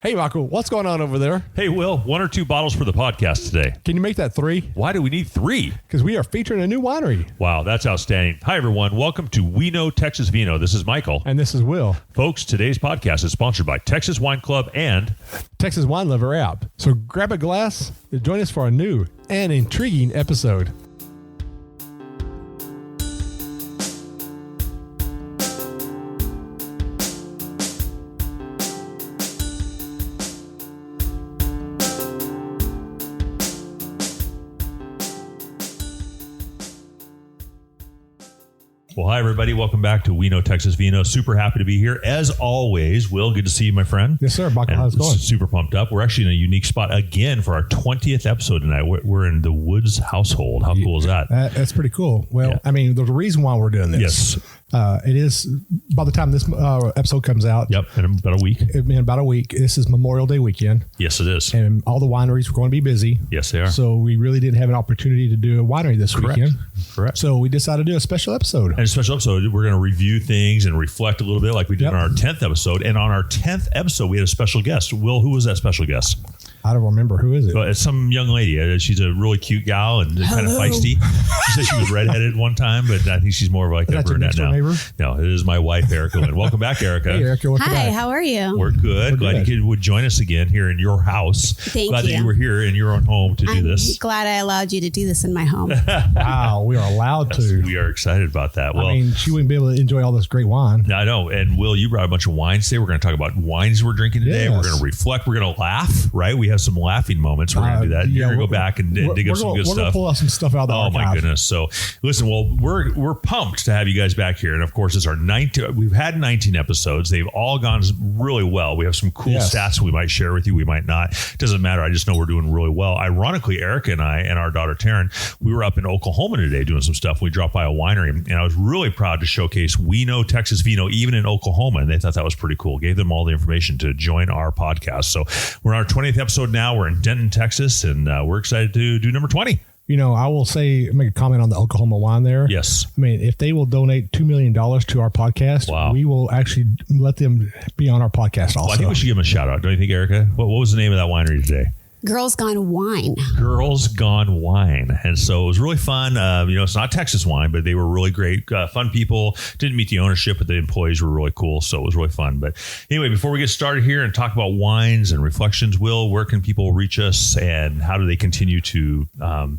Hey, Michael, what's going on over there? Hey, Will, 1 or 2 bottles for the podcast today. Can you make that 3? Why do we need 3? Because we are featuring a new winery. Wow, that's outstanding. Hi, everyone. Welcome to We Know Texas Vino. This is Michael. And this is Will. Folks, today's podcast is sponsored by Texas Wine Club and Texas Wine Lover app. So grab a glass and join us for a new and intriguing episode. Well, hi, everybody. Welcome back to We Know Texas Vino. Super happy to be here. As always, Will, good to see you, my friend. Yes, sir. Michael, how's it going? Super pumped up. We're actually in a unique spot again for our 20th episode tonight. We're in the Woods household. How cool is that? That's pretty cool. Well, yeah. I mean, there's a reason why we're doing this. Yes. It is, by the time this episode comes out. Yep, in about a week. In about a week. This is Memorial Day weekend. Yes, it is. And all the wineries were going to be busy. Yes, they are. So we really didn't have an opportunity to do a winery this weekend. Correct. So we decided to do a special episode. And a special episode, we're going to review things and reflect a little bit like we did on our 10th episode. And on our 10th episode, we had a special guest. Will, who was that special guest? I don't remember. Who is it? Well, it's some young lady. She's a really cute gal and kind of feisty. She said she was redheaded one time, but I think she's more of like a brunette now. Neighbor? No, it is my wife, Erica Lynn. Welcome back, Erica. Hey, Erica. Hi, how are you? We're good. Glad you would join us again here in your house. Glad that you were here in your own home to do this. Glad I allowed you to do this in my home. Wow, we are allowed to. We are excited about that. Well, I mean, she wouldn't be able to enjoy all this great wine. I know. And Will, you brought a bunch of wines today. We're going to talk about wines we're drinking today. Yes. We're going to reflect. We're going to laugh, right? We have some laughing moments. We're going to do that. You're going to go back and dig up some good stuff. We're going to pull out some stuff out of the archive. My goodness. So listen, well, we're pumped to have you guys back here. And of course, it's our 19th. We've had 19 episodes. They've all gone really well. We have some cool stats we might share with you. We might not. It doesn't matter. I just know we're doing really well. Ironically, Erica and I and our daughter Taryn, we were up in Oklahoma today doing some stuff. We dropped by a winery and I was really proud to showcase We Know Texas Vino even in Oklahoma. And they thought that was pretty cool. Gave them all the information to join our podcast. So we're on our 20th episode now. We're in Denton, Texas, and we're excited to do number 20. You know, I will make a comment on the Oklahoma wine there. Yes. I mean, if they will donate $2 million to our podcast, we will actually let them be on our podcast also. Well, I think we should give them a shout out. Don't you think, Erica? What was the name of that winery today? Girls Gone Wine. Girls Gone Wine. And so it was really fun. It's not Texas wine, but they were really great, fun people. Didn't meet the ownership, but the employees were really cool. So it was really fun. But anyway, before we get started here and talk about wines and reflections, Will, where can people reach us and how do they continue to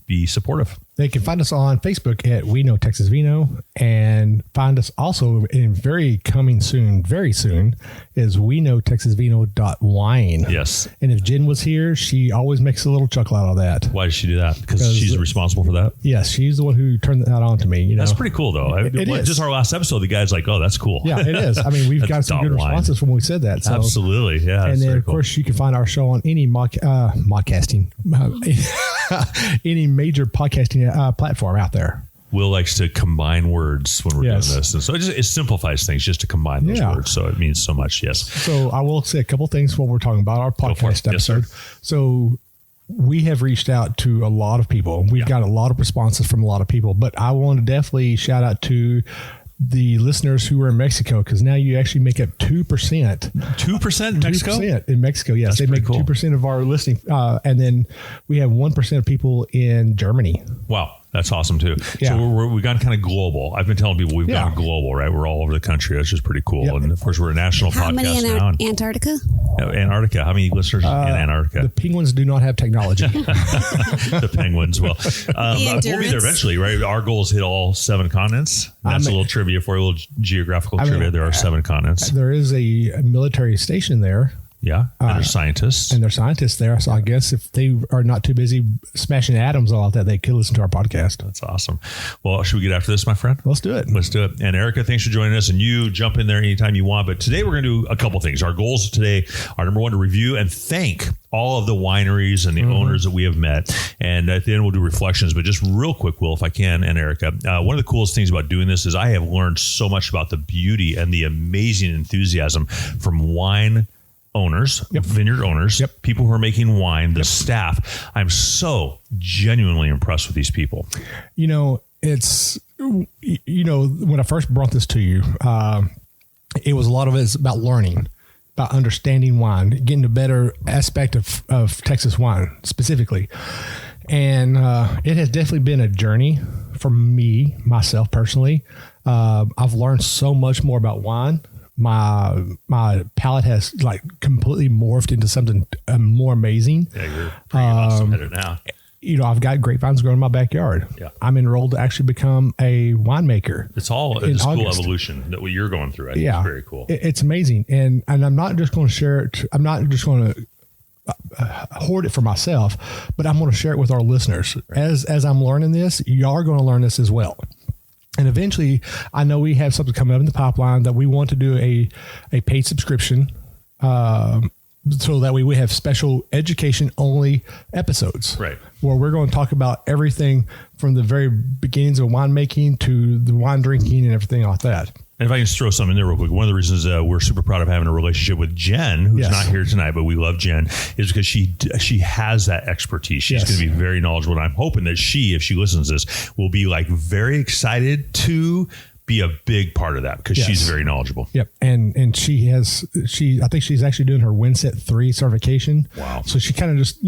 be supportive? They can find us on Facebook at We Know Texas Vino and find us also in very soon is We Know TexasVino.wine. Yes. And if Jen was here, she always makes a little chuckle out of that. Why does she do that? Because she's responsible for that? Yes. She's the one who turned that on to me. That's pretty cool though. It is. Just our last episode, the guy's like, oh, that's cool. Yeah, it is. I mean, we've got some good responses when we said that. So. Absolutely. Yeah. And then of course you can find our show on any podcasting, any major podcasting platform out there. Will likes to combine words when we're doing this. And so it simplifies things just to combine those words. So it means so much. Yes. So I will say a couple things when we're talking about our podcast episode. Yes, so we have reached out to a lot of people. We've got a lot of responses from a lot of people, but I want to definitely shout out to the listeners who are in Mexico, because now you actually make up 2%. 2% in Mexico? 2% in Mexico, yes. They make 2% of our listening. And then we have 1% of people in Germany. Wow. That's awesome too. Yeah. So we've gone kind of global. I've been telling people we've gone global, right? We're all over the country. That's just pretty cool. Yep. And of course, we're a national podcast now. How many in Antarctica? Antarctica. How many listeners in Antarctica? The penguins do not have technology. The penguins will. We'll be there eventually, right? Our goal is to hit all 7 continents. That's a little trivia for you, a little geographical trivia. There are 7 continents. There is a military station there. Yeah, and they're scientists. And they're scientists there. So I guess if they are not too busy smashing atoms all out that, they could listen to our podcast. That's awesome. Well, should we get after this, my friend? Let's do it. Let's do it. And Erica, thanks for joining us. And you jump in there anytime you want. But today we're going to do a couple things. Our goals today are, number 1, to review and thank all of the wineries and the owners that we have met. And at the end, we'll do reflections. But just real quick, Will, if I can, and Erica, one of the coolest things about doing this is I have learned so much about the beauty and the amazing enthusiasm from wine owners, vineyard owners, people who are making wine, the staff. I'm so genuinely impressed with these people. You know, it's, when I first brought this to you, it was a lot of it is about learning understanding wine, getting a better aspect of Texas wine specifically. And it has definitely been a journey for myself personally. I've learned so much more about wine. My palate has like completely morphed into something more amazing. Yeah, you're pretty awesome at it now. I've got grapevines growing in my backyard. Yeah. I'm enrolled to actually become a winemaker. It's all this cool evolution that what you're going through. I think it's very cool. It's amazing. And I'm not just going to share it. I'm not just going to hoard it for myself, but I'm going to share it with our listeners. As I'm learning this, y'all are going to learn this as well. And eventually, I know we have something coming up in the pipeline that we want to do a paid subscription, so that way we have special education only episodes, right? Where we're going to talk about everything from the very beginnings of winemaking to the wine drinking and everything like that. And if I can just throw something in there real quick, one of the reasons we're super proud of having a relationship with Jen, who's not here tonight, but we love Jen, is because she has that expertise. She's going to be very knowledgeable. And I'm hoping that she, if she listens to this, will be like very excited to be a big part of that because she's very knowledgeable. Yep. And I think she's actually doing her WinSet 3 certification. Wow. So she kind of just,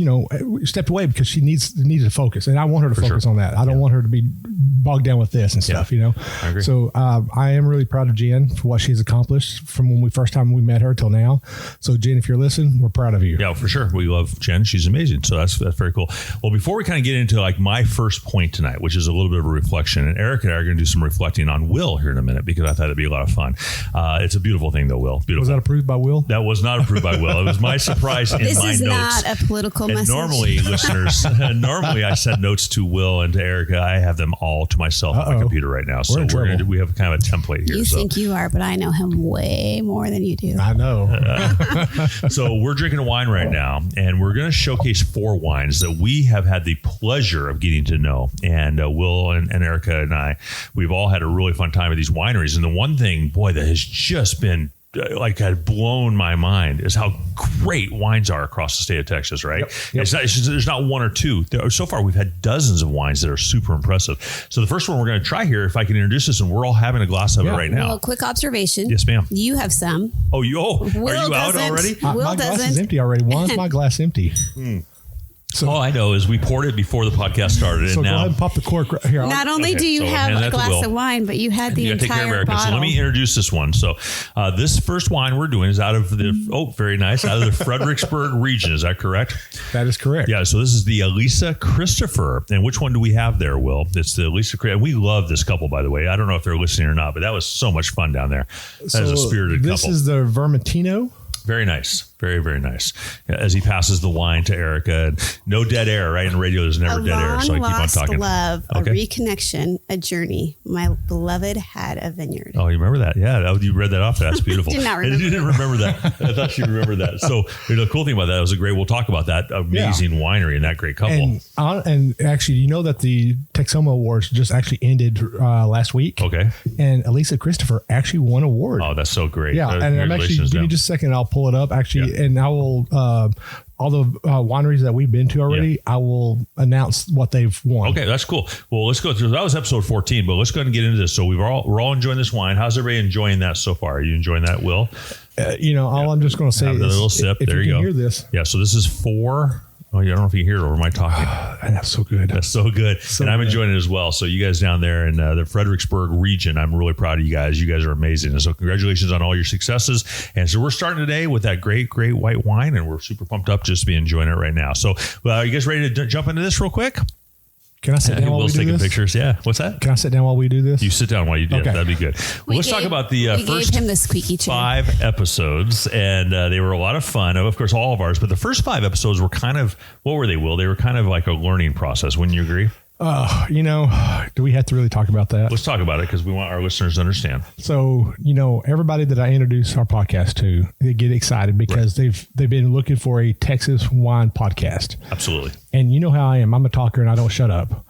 stepped away because she needed to focus. And I want her to focus on that. I don't want her to be bogged down with this and stuff, I agree. So I am really proud of Jen for what she's accomplished from when first time we met her till now. So Jen, if you're listening, we're proud of you. Yeah, for sure. We love Jen. She's amazing. So that's very cool. Well, before we kind of get into like my first point tonight, which is a little bit of a reflection, and Eric and I are going to do some reflecting on Will here in a minute because I thought it'd be a lot of fun. It's a beautiful thing though, Will. Beautiful. Was that approved by Will? That was not approved by Will. It was my surprise in this my notes. This is not a political message. Normally, listeners, I send notes to Will and to Erica. I have them all to myself on my computer right now. So we have kind of a template here. You think you are, but I know him way more than you do. I know. So we're drinking a wine right now, and we're going to showcase 4 wines that we have had the pleasure of getting to know. And Will and Erica and I, we've all had a really fun time at these wineries. And the one thing, boy, that has just been had blown my mind is how great wines are across the state of Texas, right? Yep. There's not one or two. So far, we've had dozens of wines that are super impressive. So the first one we're going to try here, if I can introduce this, and we're all having a glass of it right now. Well, quick observation. Yes, ma'am. You have some. Oh, are you out already? My glass is empty already. Why is my glass empty? So all I know is we poured it before the podcast started. So and go now, ahead and pop the cork right here. Not only do you have a glass of wine, but you had the entire bottle. So let me introduce this one. So this first wine we're doing is out of the, very nice, out of the Fredericksburg region. Is that correct? That is correct. Yeah. So this is the Elisa Christopher. And which one do we have there, Will? It's the Elisa Christopher. We love this couple, by the way. I don't know if they're listening or not, but that was so much fun down there. That is a spirited couple. This is the Vermentino. Very nice. Very, very nice. As he passes the wine to Erica. And no dead air, right? In radio, there's never dead air. So I keep on talking. Love, a reconnection, a journey. My beloved had a vineyard. Oh, you remember that? Yeah. You read that off. That's beautiful. Did not remember. You didn't remember that. I thought she remembered that. So the cool thing about that was we'll talk about that amazing winery and that great couple. And actually, you know that the Texoma Awards just actually ended last week. Okay. And Elisa Christopher actually won an award. Oh, that's so great. Yeah. And I'm actually, give me just a second. I'll pull it up actually. And I will, all the wineries that we've been to already, I will announce what they've won. Okay, that's cool. Well, let's go through. That was episode 14, but let's go ahead and get into this. So we're all enjoying this wine. How's everybody enjoying that so far? Are you enjoying that, Will? All I'm just going to say is, a little sip. If there you go. Hear this? Yeah. So this is 4. Oh, yeah, I don't know if you can hear it over my talking. That's so good. That's so good. And I'm enjoying it as well. So you guys down there in the Fredericksburg region, I'm really proud of you guys. You guys are amazing. And so congratulations on all your successes. And so we're starting today with that great, great white wine, and we're super pumped up just to be enjoying it right now. So are you guys ready to jump into this real quick? Can I sit down while we do taking this? Pictures. Yeah. What's that? Can I sit down while we do this? You sit down while you do it. That'd be good. Well, let's talk about the first gave him the squeaky chair. 5 episodes, and they were a lot of fun. Of course, all of ours, but the first 5 episodes were kind of, what were they, Will? They were kind of like a learning process. Wouldn't you agree? Do we have to really talk about that? Let's talk about it because we want our listeners to understand. So, everybody that I introduce our podcast to, they get excited because they've been looking for a Texas wine podcast. Absolutely. And you know how I am. I'm a talker and I don't shut up.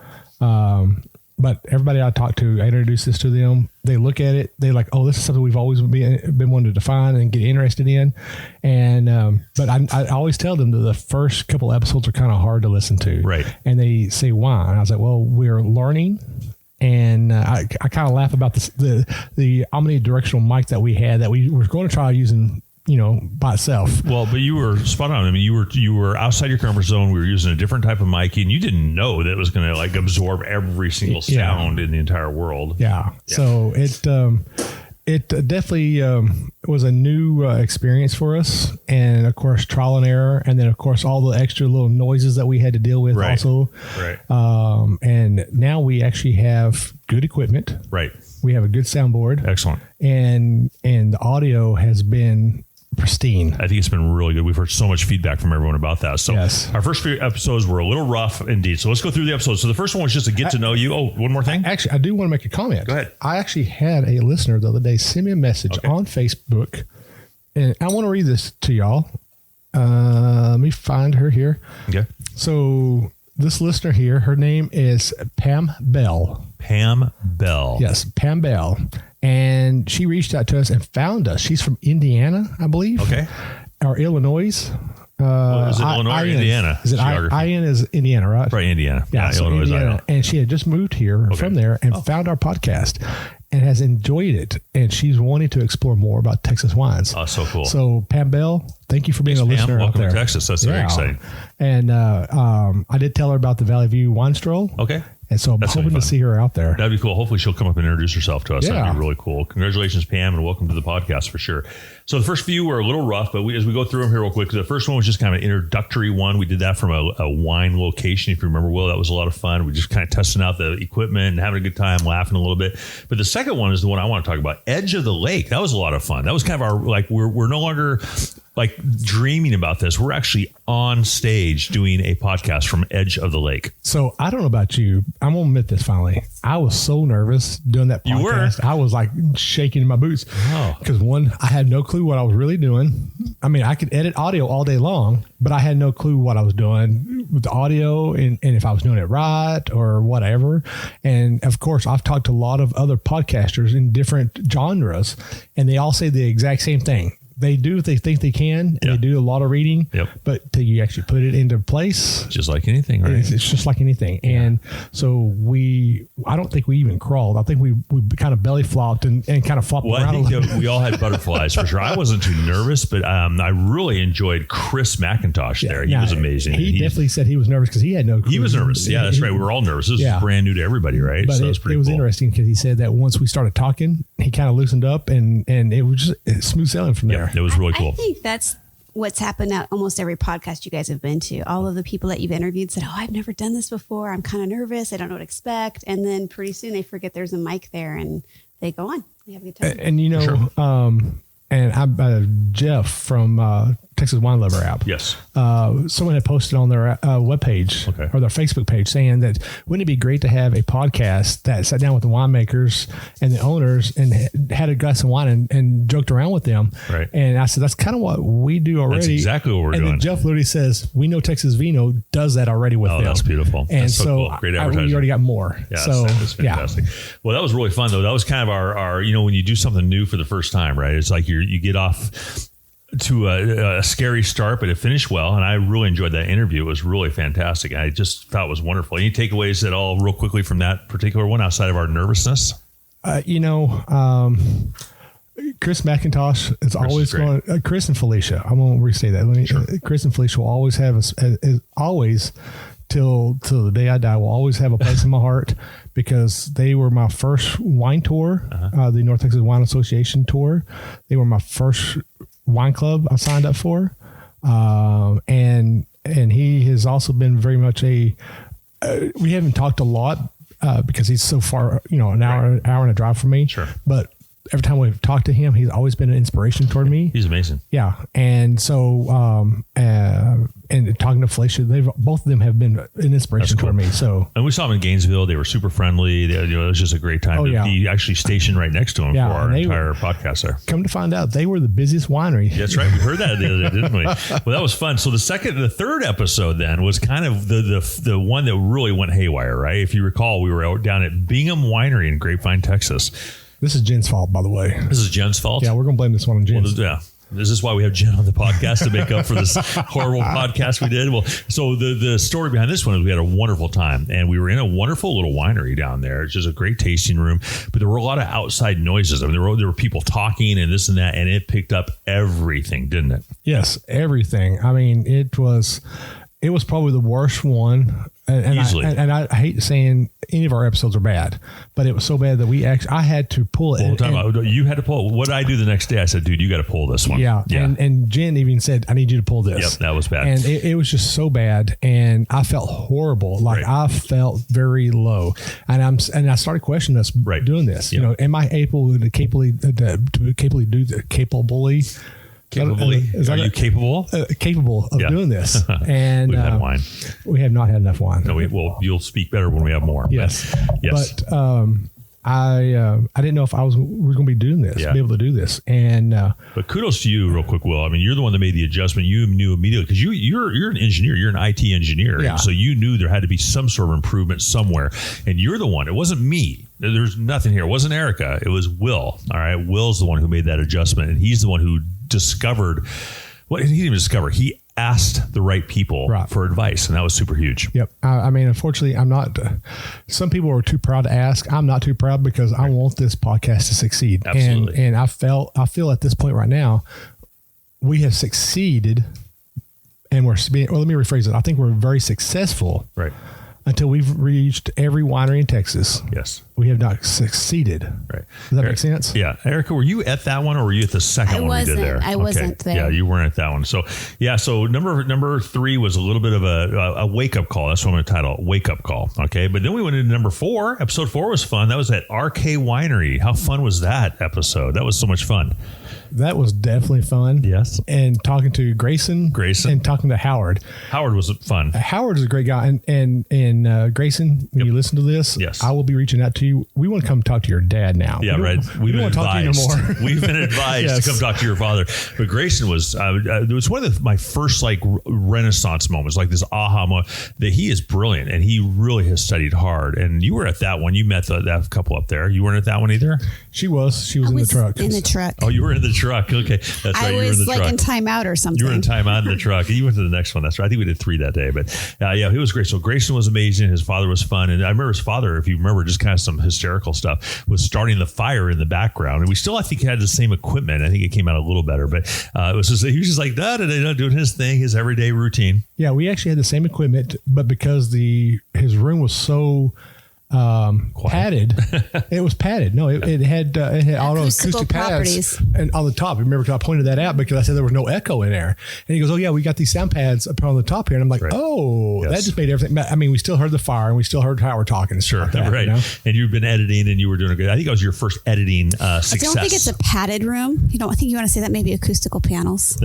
But everybody I talk to, I introduce this to them. They look at it. They're like, "Oh, this is something we've always been wanting to define and get interested in." And but I always tell them that the first couple episodes are kind of hard to listen to. Right. And they say, "Why?" And I was like, "Well, we're learning." And I kind of laugh about this, the omnidirectional mic that we had that we were going to try using by itself. Well, but you were spot on. I mean, you were outside your comfort zone. We were using a different type of mic, and you didn't know that it was going to like absorb every single sound in the entire world. Yeah. So it definitely was a new experience for us, and of course trial and error, and then of course all the extra little noises that we had to deal with also. Right. And now we actually have good equipment. Right. We have a good soundboard. Excellent. And the audio has been pristine. I think it's been really good. We've heard so much feedback from everyone about that. So our first few episodes were a little rough indeed. So let's go through the episodes. So the first one was just to get to know you. Oh, one more thing. Actually, I do want to make a comment. Go ahead. I actually had a listener the other day send me a message on Facebook, and I want to read this to y'all. Let me find her here. Okay. So this listener here, her name is Pam Bell. Pam Bell. Yes, Pam Bell. And she reached out to us and found us. She's from Indiana, I believe. Okay. Or Illinois. Is it Illinois or Indiana? Is it IN is Indiana, right? Right, Indiana. Yeah, so Illinois Indiana. And she had just moved here from there and found our podcast and has enjoyed it. And she's wanting to explore more about Texas wines. Oh, so cool. So Pam Bell, thank you for being a listener Welcome out there. to Texas. That's very exciting. And I did tell her about the Valley View Wine Stroll. Okay. And so I'm hoping to see her out there. That'd be cool. Hopefully she'll come up and introduce herself to us. Yeah. That'd be really cool. Congratulations, Pam, and welcome to the podcast for sure. So the first few were a little rough, but as we go through them here real quick, the first one was just kind of an introductory one. We did that from a wine location. If you remember, Will, that was a lot of fun. We just kind of testing out the equipment and having a good time, laughing a little bit. But the second one is the one I want to talk about, Edge of the Lake. That was a lot of fun. That was kind of our, like, we're no longer like dreaming about this. We're actually on stage doing a podcast from Edge of the Lake. So I don't know about you. I'm going to admit this finally. I was so nervous doing that podcast. You were? I was like shaking in my boots. Oh. Because one, I had no clue what I was really doing. I mean, I could edit audio all day long, but I had no clue what I was doing with the audio and if I was doing it right or whatever. And of course, I've talked to a lot of other podcasters in different genres, and they all say the exact same thing. They do what they think they can, and they do a lot of reading, but till you actually put it into place, just like anything, right? It's just like anything. Yeah. And so I don't think we even crawled. I think we kind of belly flopped and kind of flopped around. I think we all had butterflies for sure. I wasn't too nervous, but I really enjoyed Chris McIntosh there. He was amazing. He definitely said he was nervous because he had no clue. He was nervous. Yeah, that's right. We were all nervous. This was brand new to everybody, right? But so it was interesting because he said that once we started talking, he kind of loosened up and it was just smooth sailing from there. It was really cool. I think that's what's happened at almost every podcast you guys have been to. All of the people that you've interviewed said, I've never done this before. I'm kind of nervous. I don't know what to expect. And then pretty soon they forget there's a mic there and they go on. They have a good time. And and I'm Jeff from Texas Wine Lover app. Yes. Someone had posted on their webpage or their Facebook page saying that wouldn't it be great to have a podcast that sat down with the winemakers and the owners and had a glass of wine and joked around with them. Right. And I said, that's kind of what we do already. That's exactly what we're doing. And then Jeff literally says, we know Texas Vino does that already with them. Oh, that's beautiful. And that's so cool. Great advertising. We already got more. Yeah, so that's fantastic. Well, that was really fun though. That was kind of our when you do something new for the first time, right? It's like you get off to a scary start, but it finished well. And I really enjoyed that interview. It was really fantastic. I just thought it was wonderful. Any takeaways at all real quickly from that particular one outside of our nervousness? Chris McIntosh is always going, Chris and Felicia, I won't restate that. Chris and Felicia will always have always till the day I die will always have a place in my heart because they were my first wine tour, the North Texas Wine Association tour. They were my first wine club I signed up for. And he has also been very much we haven't talked a lot because he's so far, an hour and a drive from me. Sure. But every time we've talked to him, he's always been an inspiration toward me. He's amazing. Yeah. And so, and talking to Felicia, both of them have been an inspiration toward me. So, and we saw them in Gainesville. They were super friendly. It was just a great time to be actually stationed right next to him for our entire podcast there. Come to find out, they were the busiest winery. That's right. We heard that the other day, didn't we? Well, that was fun. So the third episode then was kind of the one that really went haywire, right? If you recall, we were out down at Bingham Winery in Grapevine, Texas. This is Jen's fault, by the way. This is Jen's fault? Yeah, we're going to blame this one on Jen. Well, This is why we have Jen on the podcast to make up for this horrible podcast we did. Well, so the story behind this one is we had a wonderful time, and we were in a wonderful little winery down there. It's just a great tasting room, but there were a lot of outside noises. I mean, there were people talking and this and that, and it picked up everything, didn't it? Yes, everything. I mean, it was probably the worst one. And Easily. I hate saying any of our episodes are bad, but it was so bad that I had to pull it. You had to pull it. What did I do the next day? I said, dude, you got to pull this one. Yeah. And Jen even said, I need you to pull this. Yep, that was bad. And it was just so bad. And I felt horrible. Like I felt very low. And I started questioning us doing this. Yep. You know, am I able to capably do the capably? Capably? Are you capable? Capable of doing this. And we've had wine. We have not had enough wine. No, you'll speak better when we have more. Yes. Yes. But I didn't know if we're going to be doing this, be able to do this. And but kudos to you, real quick, Will. I mean, you're the one that made the adjustment. You knew immediately because you're an engineer. You're an IT engineer, and so you knew there had to be some sort of improvement somewhere. And you're the one. It wasn't me. There's nothing here. It wasn't Erica. It was Will. All right, Will's the one who made that adjustment, and he's the one who discovered. Well, he didn't even discover. He asked the right people for advice, and that was super huge. Yep. I mean, unfortunately, I'm not. Some people are too proud to ask. I'm not too proud because I want this podcast to succeed. Absolutely. And I feel at this point right now, we have succeeded, and we're being. Well, let me rephrase it. I think we're very successful. Right. Until we've reached every winery in Texas. Yes. We have not succeeded. Right. Does that make sense? Yeah. Erica, were you at that one or were you at the second one we did there? I wasn't there. Yeah, you weren't at that one. So, so number 3 was a little bit of a wake-up call. That's what I'm going to title it, Wake Up Call. Okay. But then we went into number 4. Episode 4 was fun. That was at RK Winery. How fun was that episode? That was so much fun. That was definitely fun. Yes. And talking to Grayson. And talking to Howard. Howard was fun. Howard is a great guy. And Grayson, when you listen to this, I will be reaching out to you. We want to come talk to your dad now. Yeah, right. We don't want to talk to you anymore. We've been advised to come talk to your father. But Grayson was, it was one of my first like renaissance moments, like this aha moment that he is brilliant and he really has studied hard. And you were at that one. You met that couple up there. You weren't at that one either? She was in the truck. In the truck. Oh, you were in the truck. Okay. That's right. I was like in timeout or something. You were in timeout in the truck. You went to the next one. That's right. I think we did 3 that day. But he was great. So Grayson was amazing. His father was fun. And I remember his father, if you remember, just kind of some hysterical stuff, was starting the fire in the background. And we still, I think, had the same equipment. I think it came out a little better. But it was just, he was just like, doing his thing, his everyday routine. Yeah, we actually had the same equipment, but because his room was so padded, it was padded. No, it had auto acoustic pads and on the top. Remember, because I pointed that out because I said there was no echo in there. And he goes, "Oh yeah, we got these sound pads up on the top here." And I'm like, that just made everything. I mean, we still heard the fire and we still heard Howard talking. Sure, like that, right. You know? And you've been editing and you were doing a good. I think it was your first editing success. I don't think it's a padded room. I think you want to say that maybe acoustical panels.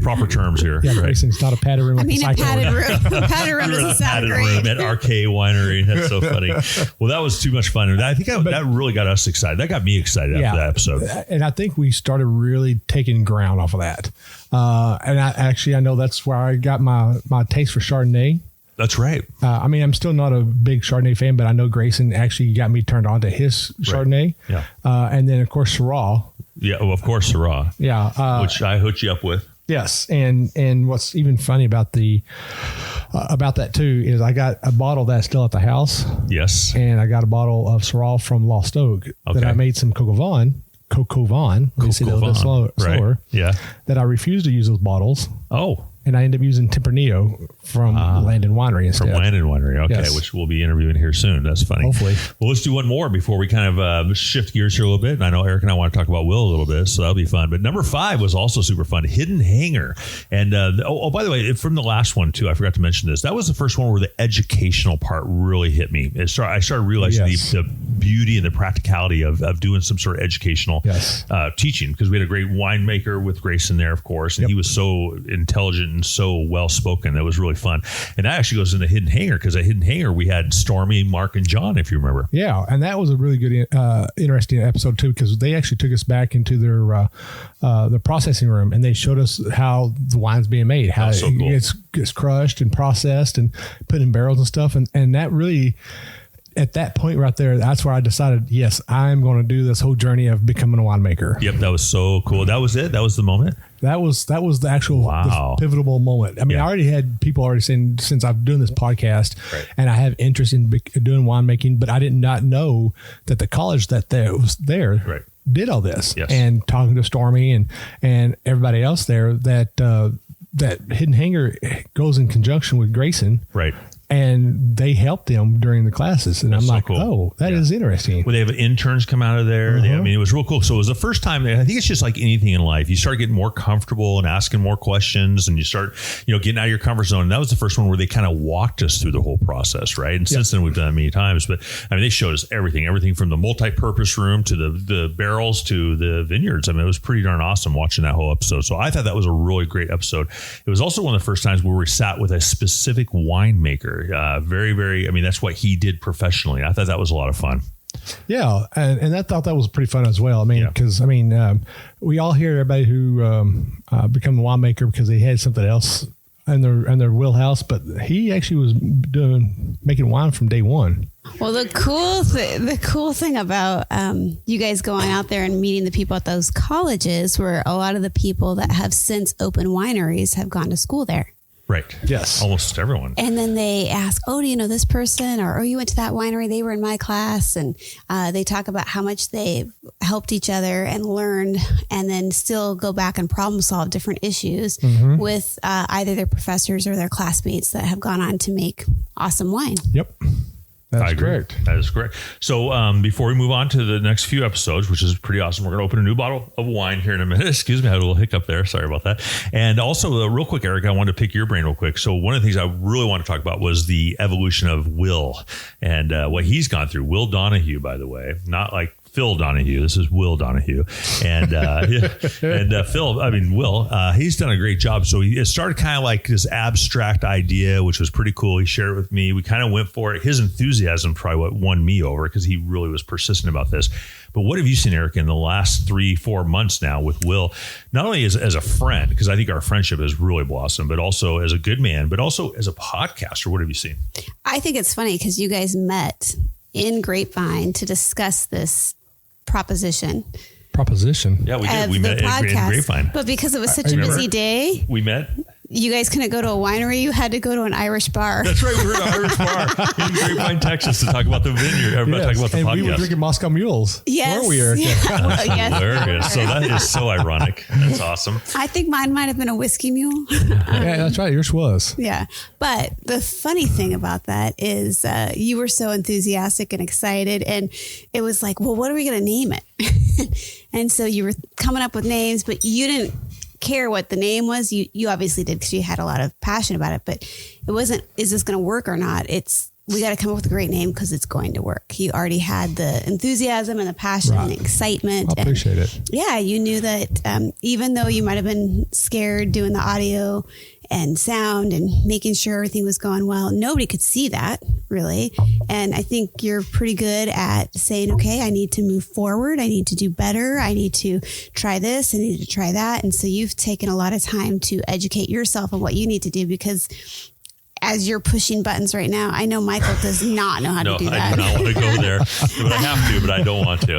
Proper terms here. Yeah, right. It's not a padded room. I mean, a padded room. A padded room doesn't sound great. Room at RK Winery. That's so funny. Well, that was too much fun. I think that really got us excited. That got me excited after that episode. And I think we started really taking ground off of that. And I know that's where I got my taste for Chardonnay. That's right. I mean, I'm still not a big Chardonnay fan, but I know Grayson actually got me turned on to his Chardonnay. Yeah. And then, of course, Syrah. Yeah, well, of course, Syrah. Yeah. Which I hooked you up with. Yes, and what's even funny about that too is I got a bottle that's still at the house. Yes, and I got a bottle of Syrah from Lost Oak that I made some Coco Vaughn. Slower. Yeah, that I refused to use those bottles. Oh. And I ended up using Tempranillo from Landon Winery instead. From Landon Winery, okay, which we'll be interviewing here soon. That's funny. Hopefully. Well, let's do one more before we kind of shift gears here a little bit. And I know Eric and I want to talk about Will a little bit, so that'll be fun. But number 5 was also super fun, Hidden Hanger. And by the way, from the last one too, I forgot to mention this. That was the first one where the educational part really hit me. I started realizing the beauty and the practicality of doing some sort of educational teaching, because we had a great winemaker with Grayson there, of course, and he was so intelligent and so well spoken. That was really fun. And that actually goes into Hidden Hanger, because at Hidden Hanger we had Stormy, Mark, and John, if you remember. Yeah, and that was a really good, interesting episode too, because they actually took us back into their processing room and they showed us how the wine's being made, how so cool. it gets crushed and processed and put in barrels and stuff, and that really. at that point right there, that's where I decided, yes, I'm going to do this whole journey of becoming a winemaker. Yep. That was so cool. That was it. That was the moment. That was the actual the pivotal moment. I mean, I already had people already saying, since I've done this podcast and I have interest in doing winemaking, but I did not know that the college that was there did all this. Yes. And talking to Stormy and everybody else there, that Hidden Hanger goes in conjunction with Grayson. Right. And they helped them during the classes. And I'm like, cool. That is interesting. Well, they have interns come out of there. I mean, it was real cool. So it was the first time I think it's just like anything in life. You start getting more comfortable and asking more questions, and you start, getting out of your comfort zone. And that was the first one where they kind of walked us through the whole process. Right. And since then we've done it many times, but I mean, they showed us everything from the multi-purpose room to the barrels to the vineyards. I mean, it was pretty darn awesome watching that whole episode. So I thought that was a really great episode. It was also one of the first times where we sat with a specific winemaker. Very, very, I mean, that's what he did professionally. I thought that was a lot of fun. Yeah. And I thought that was pretty fun as well. I mean, because we all hear everybody who become a winemaker because they had something else in their wheelhouse, but he actually was making wine from day one. Well, the cool thing about you guys going out there and meeting the people at those colleges were a lot of the people that have since opened wineries have gone to school there. Right. Yes. Almost everyone. And then they ask, oh, do you know this person? Or, oh, you went to that winery. They were in my class. And they talk about how much they've helped each other and learned, and then still go back and problem solve different issues with either their professors or their classmates that have gone on to make awesome wine. Yep. That's correct. That is correct. So before we move on to the next few episodes, which is pretty awesome, we're going to open a new bottle of wine here in a minute. Excuse me, I had a little hiccup there. Sorry about that. And also, real quick, Eric, I wanted to pick your brain real quick. So one of the things I really want to talk about was the evolution of Will and what he's gone through. Will Donahue, by the way, not like Phil Donahue. This is Will Donahue. And Will, he's done a great job. So it started kind of like this abstract idea, which was pretty cool. He shared it with me. We kind of went for it. His enthusiasm probably what won me over, because he really was persistent about this. But what have you seen, Eric, in the last 3-4 months now with Will, not only as a friend, because I think our friendship has really blossomed, but also as a good man, but also as a podcaster? What have you seen? I think it's funny because you guys met in Grapevine to discuss this proposition. Yeah, we did. We met in Grapevine. But because it was such a busy day, we met. You guys couldn't go to a winery. You had to go to an Irish bar. That's right. We were at an Irish bar in Grapevine, Texas, to talk about the vineyard. Talk about the podcast. We were drinking Moscow Mules. Yes. Weren't we, Eric? Yes. Hilarious. So that is so ironic. That's awesome. I think mine might have been a whiskey mule. Yeah, that's right. Yours was. Yeah. But the funny thing about that is you were so enthusiastic and excited. And it was like, well, what are we going to name it? And so you were coming up with names, but you didn't care what the name was. You obviously did, because you had a lot of passion about it, but it wasn't, is this going to work or not? It's, we got to come up with a great name because it's going to work. You already had the enthusiasm and the passion and the excitement. I appreciate it. Yeah. You knew that even though you might have been scared doing the audio and sound and making sure everything was going well, nobody could see that really. And I think you're pretty good at saying, okay, I need to move forward. I need to do better. I need to try this. I need to try that. And so you've taken a lot of time to educate yourself on what you need to do, because as you're pushing buttons right now, I know Michael does not know how to do that. I do not want to go there, but I have to, but I don't want to.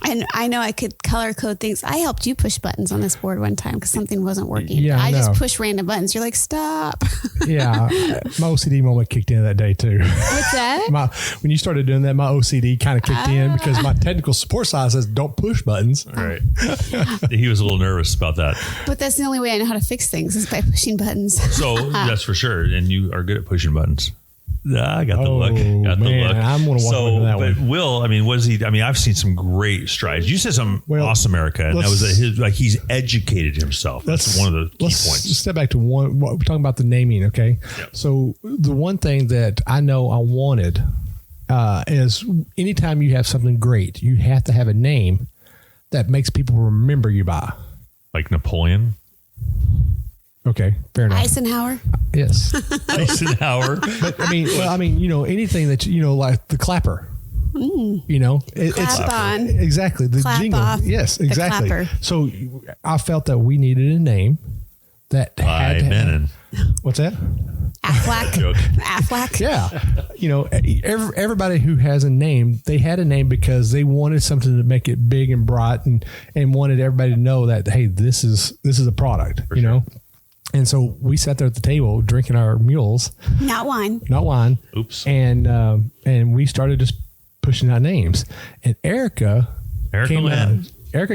And I know I could color code things. I helped you push buttons on this board one time because something wasn't working. Yeah, I just push random buttons. You're like, stop. Yeah. My OCD moment kicked in that day too. What's that? When you started doing that, my OCD kind of kicked in, because my technical support side says don't push buttons. Right. He was a little nervous about that. But that's the only way I know how to fix things, is by pushing buttons. So that's for sure. And you are good at pushing buttons. I got the look. Got the look. I'm going to walk into that one. But Will, I mean, was he? I mean, I've seen some great strides. You said some awesome, Erica, and that was he's educated himself. That's one of the key points. Let's step back to one. We're talking about the naming, okay? Yep. So the one thing that I know I wanted is anytime you have something great, you have to have a name that makes people remember you by. Like Napoleon. Okay, fair enough. Eisenhower. Yes. Eisenhower. But I mean, anything that, like the clapper, Clap on. Exactly. The clap jingle. Off. Yes, exactly. The so I felt that we needed a name that had Menon. What's that? Aflac. Yeah. You know, everybody who has a name, they had a name because they wanted something to make it big and bright and wanted everybody to know that, hey, this is a product, you know? And so we sat there at the table drinking our mules. Not wine. Oops. And we started just pushing out names. And Erica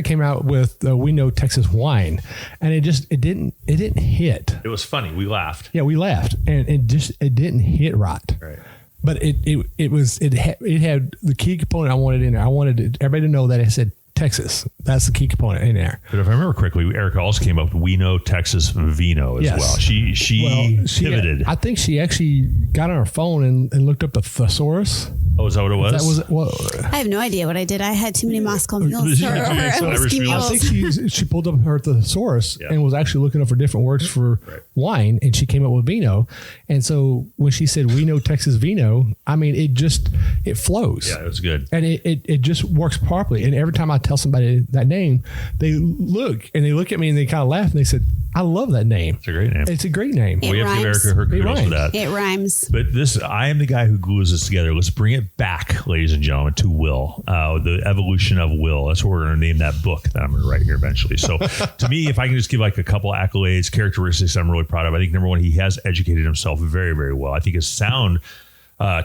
came out with We Know Texas Wine, and it didn't hit. It was funny. We laughed. Yeah, we laughed, and it didn't hit right. Right. But it had the key component I wanted in there. I wanted everybody to know that it said Texas. That's the key component in there. But if I remember correctly, Erica also came up with We Know Texas Vino as well. She pivoted. I think she actually got on her phone and looked up the thesaurus. Oh, is that what it was? That was I have no idea what I did. I had too many Moscow mules. I think she pulled up her thesaurus and was actually looking up for different words for wine, and she came up with vino. And so when she said We Know Texas Vino, I mean, it flows. Yeah, it was good. And it just works properly. And every time I tell somebody that name, they look at me and they kind of laugh and they said, I love that name. It's a great name. It's a great name. We have to give Erica her kudos for that. It rhymes. But I am the guy who glues this together. Let's bring it back, ladies and gentlemen, to Will. The evolution of Will. That's what we're going to name that book that I'm going to write here eventually. So to me, if I can just give like a couple accolades, characteristics I'm really proud of. I think number one, he has educated himself very, very well. I think his sound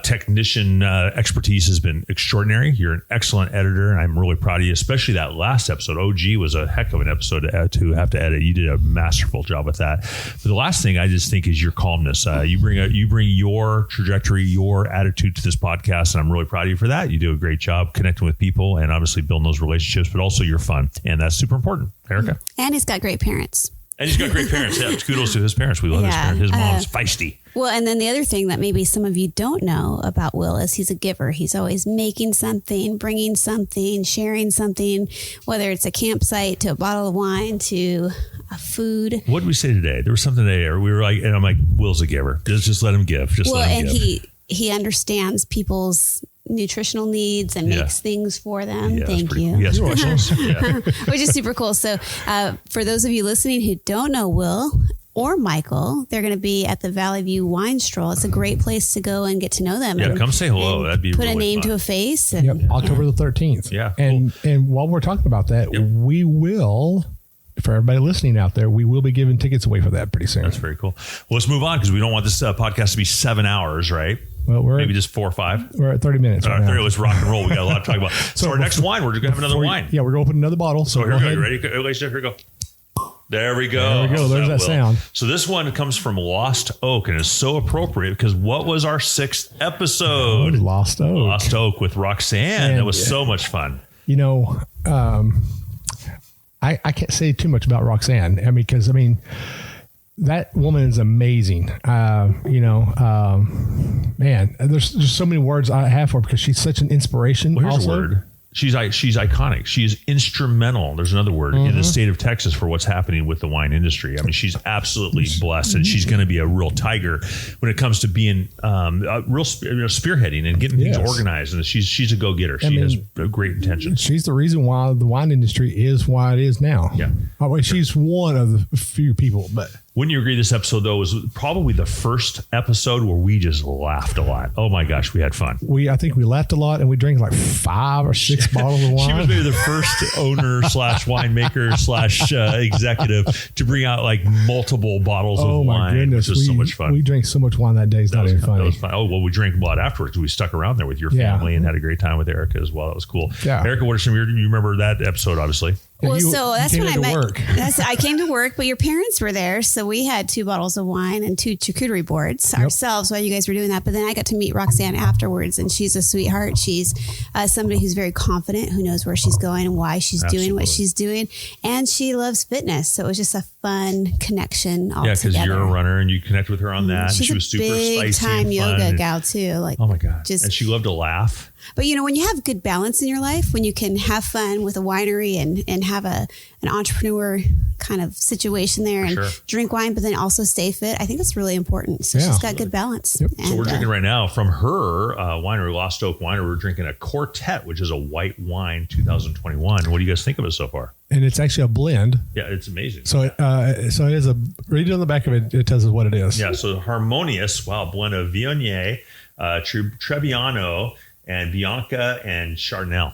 technician expertise has been extraordinary. You're an excellent editor, and I'm really proud of you, especially that last episode. OG was a heck of an episode to have to edit. You did a masterful job with that. But the last thing I just think is your calmness. You bring your trajectory, your attitude to this podcast, and I'm really proud of you for that. You do a great job connecting with people and obviously building those relationships, but also you're fun, and that's super important, Erica. And he's got great parents. And he's got great parents. Yeah, kudos to his parents. We love his parents. His mom's feisty. Well, and then the other thing that maybe some of you don't know about Will is he's a giver. He's always making something, bringing something, sharing something, whether it's a campsite to a bottle of wine to a food. What did we say today? There was something today, we were like, and I'm like, Will's a giver. Just let him give. Let him give. He understands people's nutritional needs and makes things for them. Yeah, Thank you. Yes, questions. Yeah. Which is super cool. So for those of you listening who don't know Will or Michael, they're going to be at the Valley View Wine Stroll. It's a great place to go and get to know them. Yeah, come say hello. That'd be put really a name fun. to a face. And, October the 13th. Yeah. And while we're talking about that, we will, for everybody listening out there, we will be giving tickets away for that pretty soon. That's very cool. Well, let's move on because we don't want this podcast to be 7 hours, right? Well, maybe just 4 or 5. We're at 30 minutes. Right now. Let's rock and roll. We got a lot to talk about. So our next wine, we're going to have another wine. Yeah, we're going to open another bottle. So here we go. You ready? Here we go. There we go. There we go. There's that sound. So this one comes from Lost Oak, and is so appropriate because what was our 6th episode? Lost Oak. Lost Oak with Roxanne. That was so much fun. You know, I can't say too much about Roxanne. Because that woman is amazing. Man, there's so many words I have for her because she's such an inspiration. Well, here's also. a word. She's iconic. She is instrumental. There's another word in the state of Texas for what's happening with the wine industry. She's absolutely blessed, and she's going to be a real tiger when it comes to being real spearheading and getting things organized. And she's a go getter. She has great intentions. She's the reason why the wine industry is why it is now. Yeah, she's one of the few people, but. Wouldn't you agree this episode, though, was probably the first episode where we just laughed a lot? Oh, my gosh, we had fun. I think we laughed a lot, and we drank like 5 or 6 bottles of wine. She was maybe the first owner / winemaker / executive to bring out like multiple bottles of wine. Oh, my goodness. Which was so much fun. We drank so much wine that day. It's not even funny. That was fun. Oh, well, we drank a lot afterwards. We stuck around there with your family and had a great time with Erica as well. That was cool. Yeah. Erica, what are some you remember that episode, obviously? Well, so that's when I met. Work. I came to work, but your parents were there. So we had 2 bottles of wine and 2 charcuterie boards ourselves while you guys were doing that. But then I got to meet Roxanne afterwards, and she's a sweetheart. She's somebody who's very confident, who knows where she's going and why she's doing what she's doing. And she loves fitness. So it was just a fun connection all together. Yeah, because you're a runner and you connect with her on that. She's and she was super big spicy time and yoga gal too. Like, oh my God. And she loved to laugh. But when you have good balance in your life, when you can have fun with a winery and have an entrepreneur kind of situation there and drink wine, but then also stay fit. I think that's really important. So she's got good balance. Yep. And, so we're drinking right now from her winery, Lost Oak Winery. We're drinking a Quartet, which is a white wine 2021. What do you guys think of it so far? And it's actually a blend. Yeah, it's amazing. So so it is read on the back of it. It tells us what it is. Yeah, so Harmonious, blend of Viognier, Trebbiano, and Bianca and Chardonnay.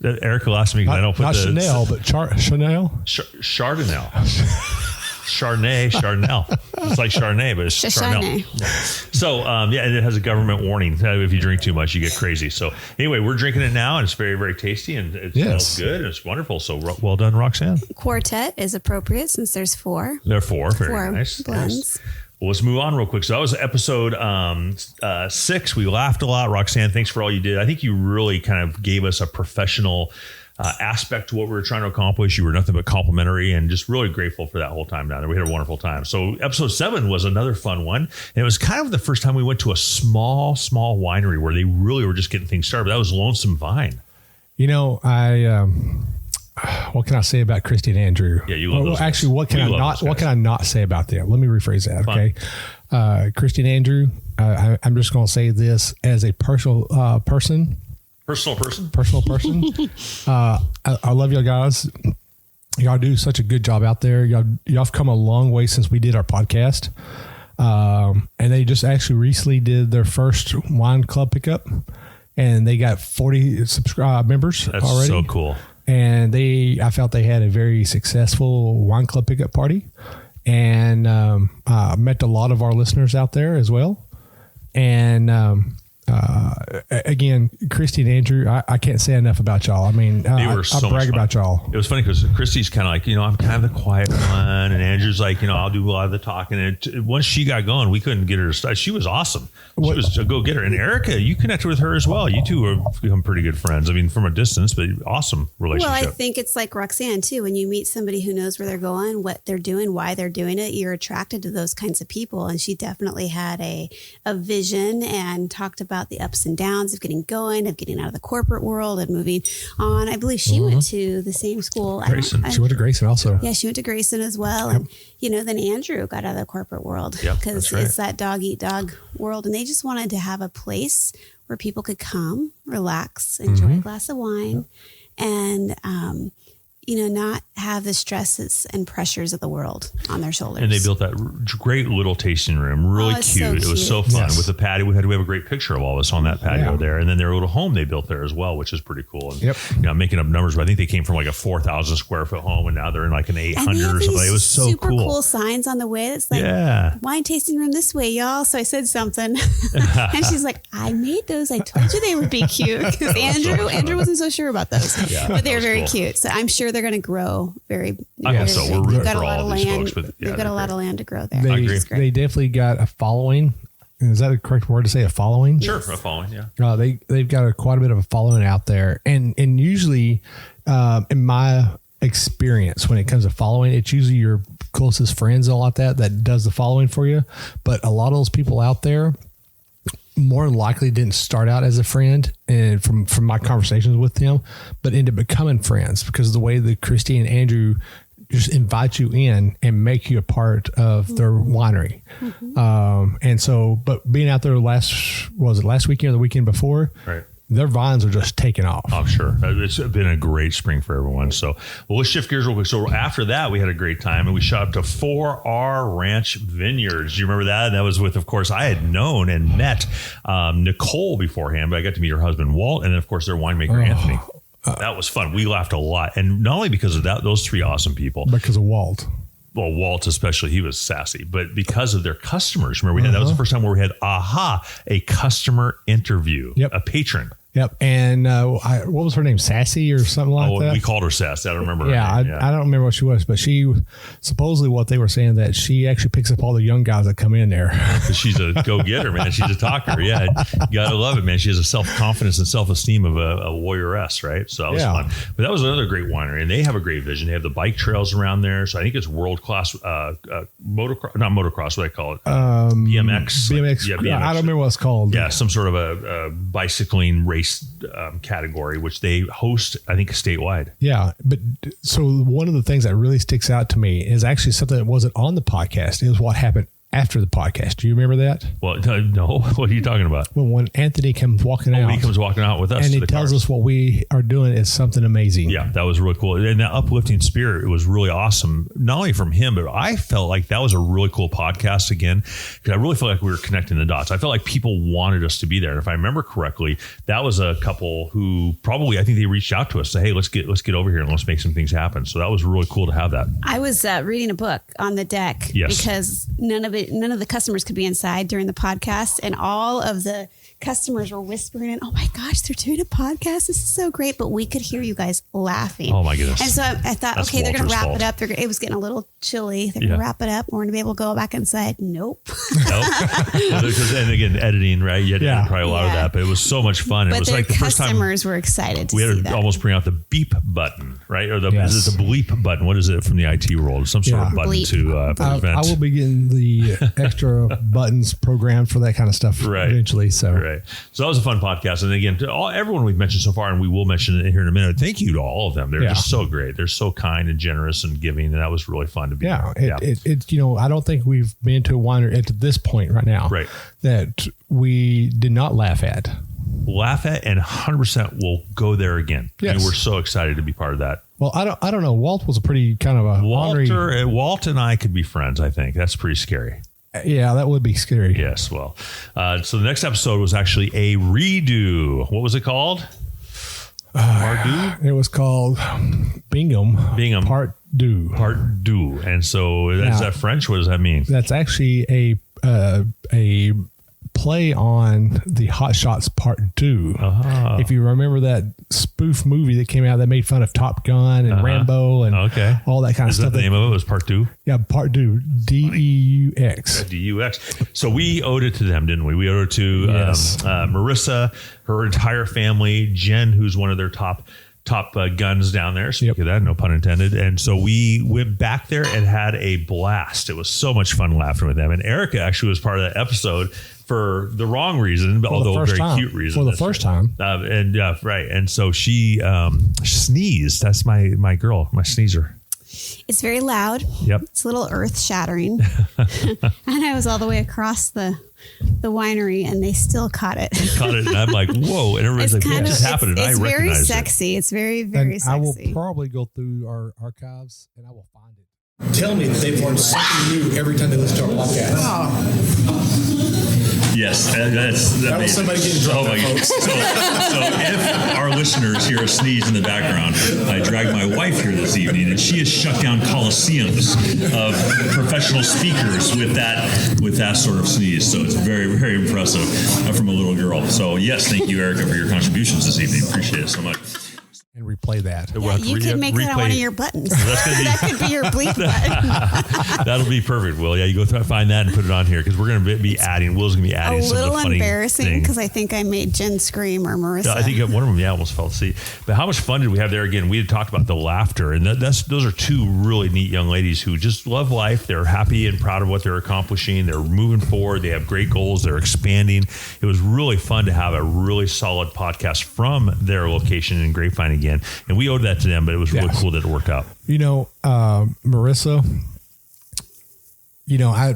Erica asked me, I don't put not Chanel, but Chanel. Chardonnay. Chardonnay. It's like Chardonnay, but it's Chardonnay. Yeah. So, and it has a government warning. If you drink too much, you get crazy. So anyway, we're drinking it now, and it's very, very tasty, and it smells good, and it's wonderful. So well done, Roxanne. Quartet is appropriate since there's 4. There are 4. Very nice. Blends. Well, let's move on real quick. So that was episode 6. We laughed a lot. Roxanne, thanks for all you did. I think you really kind of gave us a professional aspect to what we were trying to accomplish. You were nothing but complimentary, and just really grateful for that whole time down there. We had a wonderful time. So episode 7 was another fun one. And it was kind of the first time we went to a small winery where they really were just getting things started. That was Lonesome Vine. You know, what can I say about Christy and Andrew? Yeah, you love those guys. Actually, what can I not say about them? Let me rephrase that. Fun. Okay, Christy and Andrew. I'm just going to say this as a personal person. I love y'all guys. Y'all do such a good job out there. Y'all have come a long way since we did our podcast. And they just actually recently did their first wine club pickup, and they got 40 members That's already. So cool. And I felt they had a very successful wine club pickup party, and met a lot of our listeners out there as well. And again, Christy and Andrew, I can't say enough about y'all. I mean, I brag about y'all. It was funny because Christy's kind of like, I'm kind of the quiet one, and Andrew's like, I'll do a lot of the talking. And once she got going, we couldn't get her to start. She was awesome. She was a go-getter. And Erica, you connected with her as well. You two have become pretty good friends. I mean, from a distance, but awesome relationship. Well, I think it's like Roxanne too. When you meet somebody who knows where they're going, what they're doing, why they're doing it, you're attracted to those kinds of people. And she definitely had a vision and talked about the ups and downs of getting going, of getting out of the corporate world and moving on. I believe she went to the same school. Grayson. She went to Grayson also. Yeah, she went to Grayson as well. Yep. And, then Andrew got out of the corporate world because it's that dog eat dog world. And they just wanted to have a place where people could come, relax, enjoy a glass of wine, and, not have the stresses and pressures of the world on their shoulders. And they built that great little tasting room, really cute. So it was so fun with the patio. We have a great picture of all this on that patio there, and then their little home they built there as well, which is pretty cool. And I'm making up numbers, but I think they came from like a 4,000 square foot home, and now they're in like an 800 or something. It was so super cool signs on the way. It's like wine tasting room this way, y'all. So I said something, and she's like, "I made those. I told you they would be cute." Because Andrew wasn't so sure about those, but they're very cute. So I'm sure they're going to grow very. I hope so. We're rooting for all of these folks, but they've got a lot of land to grow there. They definitely got a following. Is that a correct word to say? A following? Sure, a following. Yeah. They've got quite a bit of a following out there, and usually, in my experience, when it comes to following, it's usually your closest friends and all like that does the following for you. But a lot of those people out there more than likely didn't start out as a friend, and from my conversations with them, but ended up becoming friends because of the way that Christy and Andrew just invite you in and make you a part of their winery. And so, but being out there last weekend or the weekend before, right, their vines are just taking off. I'm sure. It's been a great spring for everyone. So, let's shift gears real quick. So after that, we had a great time, and we shot up to 4R Ranch Vineyards. Do you remember that? And that was with, of course, I had known and met Nicole beforehand, but I got to meet her husband, Walt, and then, of course, their winemaker, Anthony. That was fun. We laughed a lot. And not only because of that, those 3 awesome people. Because of Walt. Well, Walt especially, he was sassy, but because of their customers. Remember, that was the first time where we had a customer interview, a patron. Yep. And what was her name? Sassy or something like that? We called her Sass. I don't remember. I don't remember what she was, but she supposedly what they were saying that she actually picks up all the young guys that come in there. She's a go-getter, man. She's a talker. Yeah. You got to love it, man. She has a self-confidence and self-esteem of a warrioress, right? So that was fun. But that was another great winery, and they have a great vision. They have the bike trails around there. So I think it's world-class motocross, not motocross, what do I call it? BMX. BMX. Yeah, BMX. I don't remember what it's called. Yeah, some sort of a bicycling race race category, which they host, I think, statewide. Yeah. But so one of the things that really sticks out to me is actually something that wasn't on the podcast. It was what happened after the podcast. Do you remember that? Well, no. What are you talking about? Well, when Anthony comes walking out. He comes walking out with us. And he tells us what we are doing is something amazing. Yeah, that was really cool. And that uplifting spirit, it was really awesome. Not only from him, but I felt like that was a really cool podcast again, because I really felt like we were connecting the dots. I felt like people wanted us to be there. And if I remember correctly, that was a couple who probably, I think they reached out to us, say, hey, let's get over here and let's make some things happen. So that was really cool to have that. I was reading a book on the deck because none of the customers could be inside during the podcast, and all of the customers were whispering, and oh my gosh, they're doing a podcast. This is so great. But we could hear you guys laughing. Oh my goodness. And so I thought, That's okay, they're going to wrap fault. it up. It was getting a little chilly. They're going to wrap it up. We're going to be able to go back inside. Nope. And again, editing, right? You had to edit probably a lot of that, but it was so much fun. But it was like the first time customers were excited to we had see to that. almost bring out the beep button, right? Or is it the bleep button? What is it from the IT world? Some sort of button Bleep. to prevent. I will be getting the extra buttons programmed for that kind of stuff eventually. So that was a fun podcast. And again, to everyone we've mentioned so far, and we will mention it here in a minute, thank you to all of them. They're just so great. They're so kind and generous and giving. And that was really fun to be there. It I don't think we've been to a winery at this point right now that we did not laugh at. And 100% will go there again. Yes. I mean, we're so excited to be part of that. Well, I don't know. Walt was a pretty kind of a Walt and I could be friends, I think. That's pretty scary. Yeah, that would be scary. Yes. Well, so the next episode was actually a redo. What was it called? It was called Bingham Part Deux. Part Deux. And so is that French? What does that mean? That's actually a play on the Hot Shots Part 2. If you remember that spoof movie that came out that made fun of Top Gun and Rambo and all that kind of stuff. The name of it was Part 2? Yeah, Part 2. DEUX. DEUX. So we owed it to them, didn't we? We owed it to Marissa, her entire family, Jen, who's one of their top guns down there. Speak of that, no pun intended. And so we went back there and had a blast. It was so much fun laughing with them. And Erica actually was part of that episode for the wrong reason, although a very cute reason. For the first time. And so she sneezed. That's my girl, my sneezer. It's very loud. Yep. It's a little earth shattering. And I was all the way across the winery and they still caught it. And I'm like, whoa. And everybody's like, what just happened? And I recognize it. It's very sexy. It's very, very sexy. I will probably go through our archives and I will find it. Tell me that they've learned something new every time they listen to our podcast. Yes, that was somebody getting drunk. Oh my God. So if our listeners hear a sneeze in the background, I dragged my wife here this evening, and she has shut down coliseums of professional speakers with that sort of sneeze. So it's very, very impressive from a little girl. So yes, thank you, Erica, for your contributions this evening. Appreciate it so much. And replay that. Yeah, you could make that on one of your buttons. That could be your bleep button. That'll be perfect, Will. Yeah, you go find that and put it on here because we're going to be adding. Will's going to be adding some of the funny A little embarrassing because I think I made Jen scream or Marissa. I think one of them, almost fell asleep. But how much fun did we have there? Again, we had talked about the laughter, and those are two really neat young ladies who just love life. They're happy and proud of what they're accomplishing. They're moving forward. They have great goals. They're expanding. It was really fun to have a really solid podcast from their location in Grapevine again. And we owed that to them, but it was really cool that it worked out. Marissa, how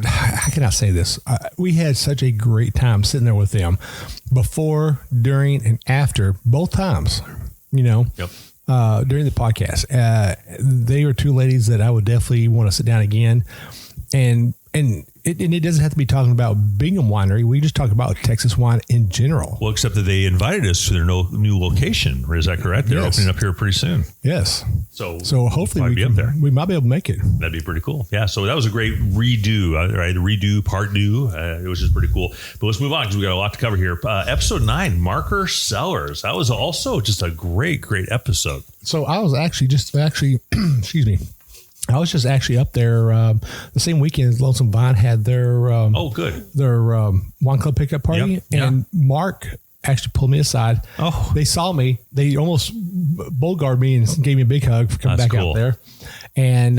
can I say this? We had such a great time sitting there with them before, during, and after, both times, during the podcast. They were two ladies that I would definitely want to sit down again. And it doesn't have to be talking about Bingham Winery. We just talk about Texas wine in general. Well, except that they invited us to their new location. Is that correct? They're opening up here pretty soon. Yes. So hopefully we might be able to make it. That'd be pretty cool. Yeah. So that was a great redo, right? Redo, part deux. It was just pretty cool. But let's move on because we got a lot to cover here. Episode 9, Marker Cellars. That was also just a great, great episode. So I was actually excuse me. I was just actually up there the same weekend as Lonesome Vine had their their wine club pickup party, and Mark actually pulled me aside. Oh, they saw me. They almost bullguarded me and gave me a big hug for coming back out there. And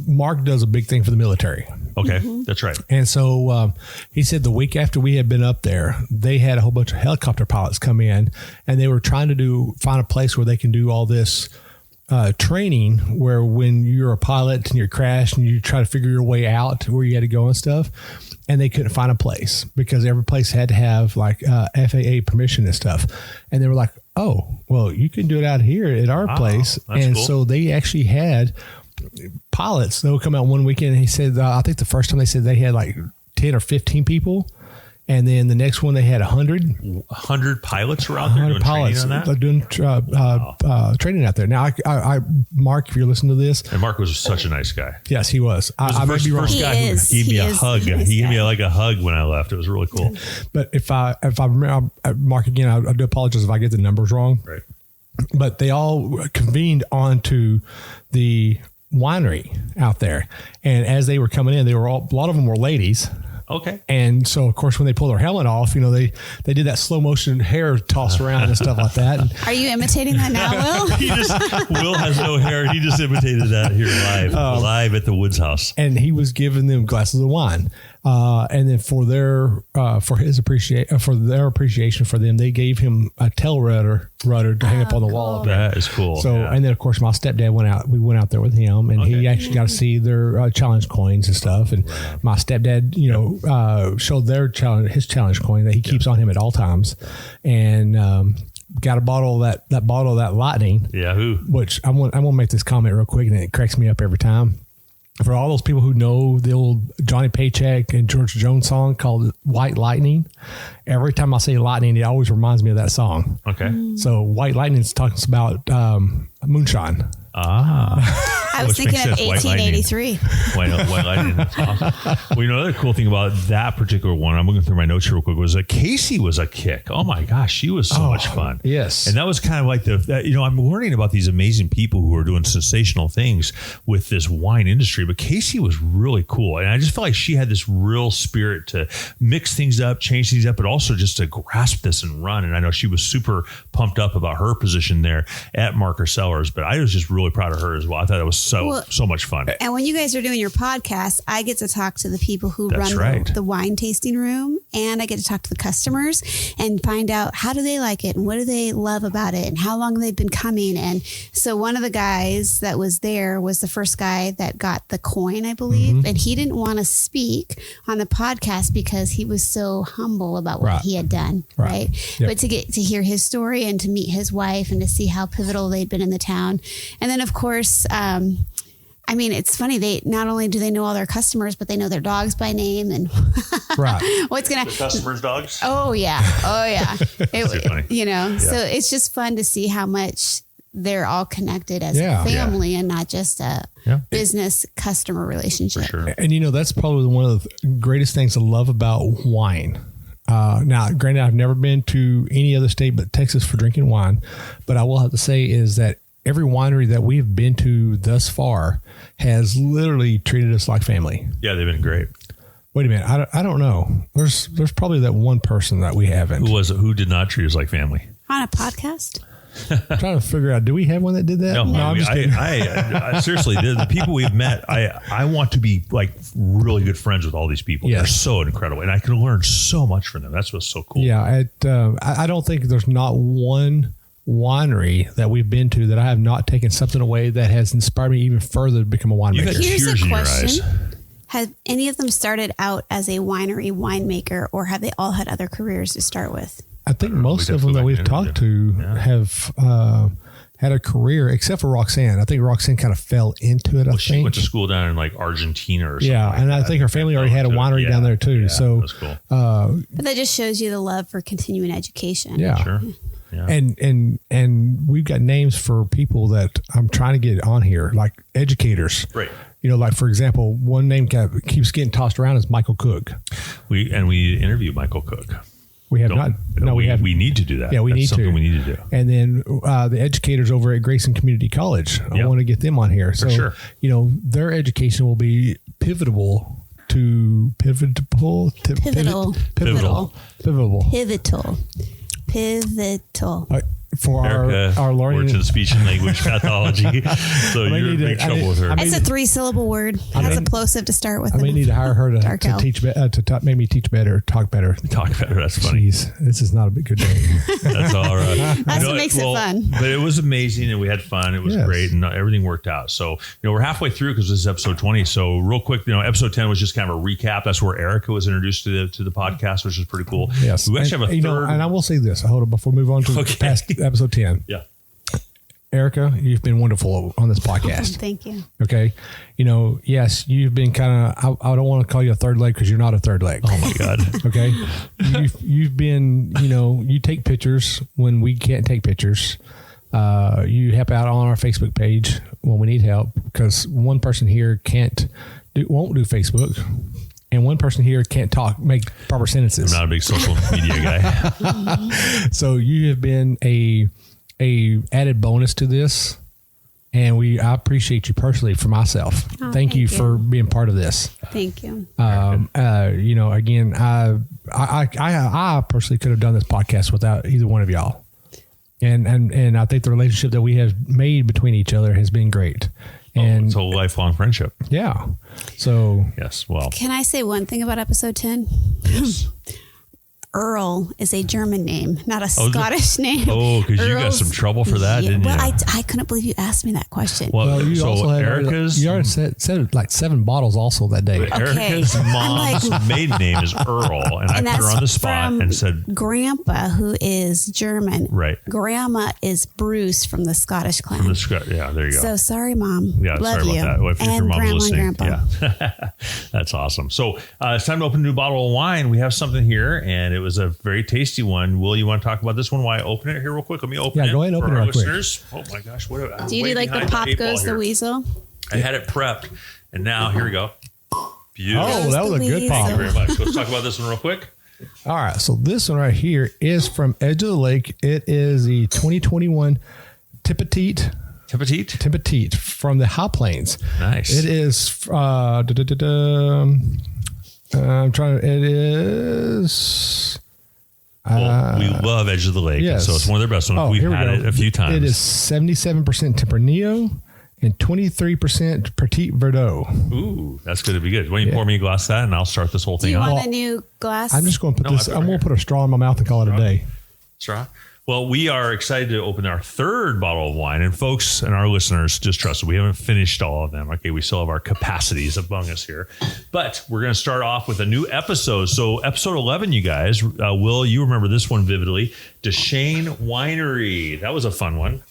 Mark does a big thing for the military. Okay, that's right. And so he said the week after we had been up there, they had a whole bunch of helicopter pilots come in, and they were trying to find a place where they can do all this training, where when you're a pilot and you're crashed and you try to figure your way out to where you had to go and stuff, and they couldn't find a place because every place had to have like FAA permission and stuff. And they were like, oh, well, you can do it out here at our place. And cool. So they actually had pilots that would come out one weekend. And he said, I think the first time they said they had like 10 or 15 people. And then the next one, they had 100 pilots were out there doing pilots training on that? Doing training out there. Now, I Mark, if you're listening to this. And Mark was such a nice guy. Yes, he was. I might be wrong. First guy who gave me a hug. He gave me like a hug when I left. It was really cool. But if I remember, Mark, again, I do apologize if I get the numbers wrong. Right. But they all convened onto the winery out there. And as they were coming in, a lot of them were ladies. Okay. And so, of course, when they pull their helmet off, they did that slow motion hair toss around and stuff like that. And are you imitating that now, Will? Will has no hair. He just imitated that here live at the Woods house. And he was giving them glasses of wine. And then for their appreciation for them, they gave him a tail rudder to hang up on the wall. That is cool. So, and then of course my stepdad went out. We went out there with him, and he actually got to see their challenge coins and stuff. And my stepdad, showed his challenge coin that he keeps on him at all times, and got a bottle of that bottle of that Lightning. Yahoo! Which I'm gonna make this comment real quick, and it cracks me up every time. For all those people who know the old Johnny Paycheck and George Jones song called White Lightning, every time I say lightning, it always reminds me of that song. Okay. So White Lightning is talking about moonshine. I was thinking of 1883. White Lightning. That's awesome. Well, another cool thing about that particular one, I'm looking through my notes here real quick, was that Casey was a kick. Oh my gosh, she was so much fun. Yes. And that was kind of like I'm learning about these amazing people who are doing sensational things with this wine industry, but Casey was really cool. And I just felt like she had this real spirit to mix things up, change things up, but also just to grasp this and run. And I know she was super pumped up about her position there at Marker Cellars, but I was just really proud of her as well. I thought it was so much fun. And when you guys are doing your podcast, I get to talk to the people who run the wine tasting room, and I get to talk to the customers and find out how do they like it and what do they love about it and how long they've been coming. And so one of the guys that was there was the first guy that got the coin, I believe, and he didn't want to speak on the podcast because he was so humble about what he had done. Right. Yep. But to get to hear his story and to meet his wife and to see how pivotal they'd been in the town. And then, of course, it's funny. They not only do they know all their customers, but they know their dogs by name and what's going to the customers' dogs. Oh yeah. So it's just fun to see how much they're all connected as a family and not just a business customer relationship. For sure. And that's probably one of the greatest things I love about wine. Now, granted, I've never been to any other state but Texas for drinking wine, but I will have to say is that every winery that we've been to thus far has literally treated us like family. Yeah, they've been great. Wait a minute. I don't know. There's probably that one person that we haven't. Who did not treat us like family? On a podcast? I'm trying to figure out, do we have one that did that? No, I'm just kidding. I seriously, the people we've met, I want to be like really good friends with all these people. Yes. They're so incredible. And I can learn so much from them. That's what's so cool. Yeah. I don't think there's not one winery that we've been to that I have not taken something away that has inspired me even further to become a winemaker. Here's a question. Have any of them started out as a winemaker, or have they all had other careers to start with? I think most of them that we've talked to have had a career, except for Roxanne. I think Roxanne kind of fell into it. She went to school down in like Argentina or something. Yeah, and I think her family already had a winery down there too. So that's cool. But that just shows you the love for continuing education. Yeah, sure. Yeah. And we've got names for people that I'm trying to get on here, like educators. Right. Like for example, one name keeps getting tossed around is Michael Cook. We interview Michael Cook. We have not. No, we have. We need to do that. Yeah, That's something we need to do. And then the educators over at Grayson Community College, I want to get them on here. For so, sure. Their education will be pivotal. for Erica our learning. works in speech and language pathology. So you're in big trouble with her. It's a 3-syllable word. It has a plosive to start with. I may need to hire her to Elk. teach, make me teach better, talk better. Talk better. That's funny. Jeez, this is not a good day. That's all right. That's what makes it fun. But it was amazing, and we had fun. It was great, and everything worked out. So, we're halfway through because this is episode 20. So, real quick, episode 10 was just kind of a recap. That's where Erica was introduced to the podcast, which is pretty cool. Yes, we actually have a third. And I will say this. Hold on before we move on to past episode 10. Yeah. Erica, you've been wonderful on this podcast. Thank you. Okay. Yes, you've been kind of, I don't want to call you a third leg because you're not a third leg. Oh my God. Okay. You've been, you take pictures when we can't take pictures. You help out on our Facebook page when we need help because one person here won't do Facebook. And one person here can't make proper sentences. I'm not a big social media guy. So you have been a added bonus to this, and I appreciate you personally for myself. Thank you for being part of this. Thank you. Again, I personally could have done this podcast without either one of y'all, and I think the relationship that we have made between each other has been great. And it's a lifelong friendship. Yeah. So yes. Well, can I say one thing about episode 10? Yes. Earl is a German name, not a Scottish name. Oh, because you got some trouble for that, didn't you? Well, I couldn't believe you asked me that question. Well, you also had Erica's. You already said like 7 bottles also that day. Erica's mom's maiden name is Earl, and I put her on the spot and said, Grandpa, who is German. Right. Grandma is Bruce from the Scottish clan. Yeah, there you go. So sorry, Mom. Yeah, Love sorry you. about that. Well, if your And mom's Grandma listening, and Grandpa. yeah, that's awesome. So it's time to open a new bottle of wine. We have something here, and it was a very tasty one. Will, you want to talk about this one while I open it here real quick? Let me open it. Yeah, go ahead and open it real quick. Oh my gosh. Do you do like the Pop Goes the Weasel? I had it prepped, and now here we go. Beautiful. Oh, that was a good pop. Thank you very much. So let's talk about this one real quick. All right. So this one right here is from Edge of the Lake. It is the 2021 Tippetite from the High Plains. Nice. It is, it is... Well, we love Edge of the Lake, yes. so it's one of their best ones. We've had it a few times. It is 77% Tempranillo and 23% Petit Verdot. Ooh, that's going to be good. Why don't you pour me a glass of that, and I'll start this whole thing Do you off. want a new glass? I'm just going to put this. I'm going to put a straw in my mouth and call it a day. Straw. Well, we are excited to open our third bottle of wine. And folks and our listeners, just trust us, we haven't finished all of them. Okay, we still have our capacities among us here. But we're going to start off with a new episode. So episode 11, you guys, Will, you remember this one vividly. Deshane Winery. That was a fun one.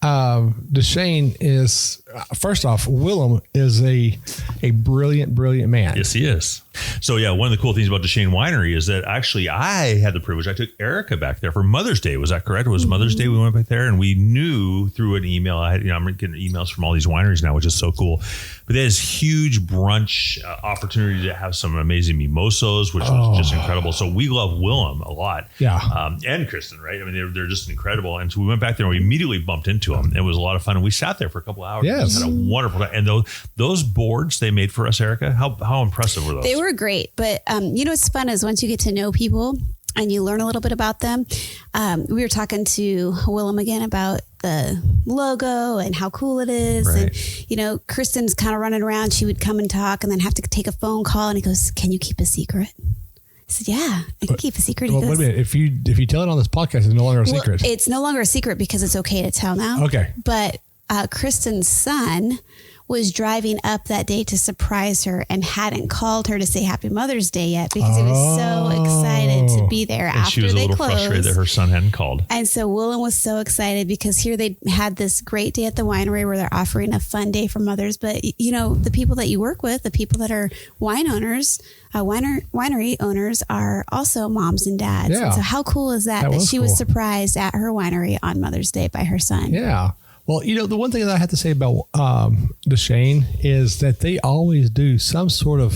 Deshane is, first off, Willem is a brilliant man. Yes, he is. So, yeah, one of the cool things about Deshane Winery is that actually I had the privilege. I took Erica back there for Mother's Day. Was that correct? It was Mother's Day we went back there, and we knew through an email. I'm getting emails from all these wineries now, which is so cool. But there's huge brunch opportunity to have some amazing mimosas, which was just incredible. So we love Willem a lot. Yeah. And Kristen, right? I mean, they're just incredible. And so we went back there and we immediately bumped into them. It was a lot of fun. And we sat there for a couple of hours. Yes. And had a wonderful time. And those boards they made for us, Erica, how impressive were those? They were great. But what's fun is once you get to know people and you learn a little bit about them. We were talking to Willem again about the logo and how cool it is. Right. And, Kristen's kind of running around. She would come and talk and then have to take a phone call. And he goes, "Can you keep a secret?" I said, "Yeah, I can keep a secret." Well, wait a minute. If you tell it on this podcast, it's no longer a secret. It's no longer a secret because it's okay to tell now. Okay. But Kristen's son was driving up that day to surprise her and hadn't called her to say Happy Mother's Day yet because he was so excited to be there and after she was a they little closed. frustrated that her son hadn't called. And so Willem was so excited because here they had this great day at the winery where they're offering a fun day for mothers. But, the people that you work with, the people that are wine owners, winery owners are also moms and dads. Yeah. And so how cool is that she was surprised at her winery on Mother's Day by her son? Yeah. Well, the one thing that I have to say about Deshane is that they always do some sort of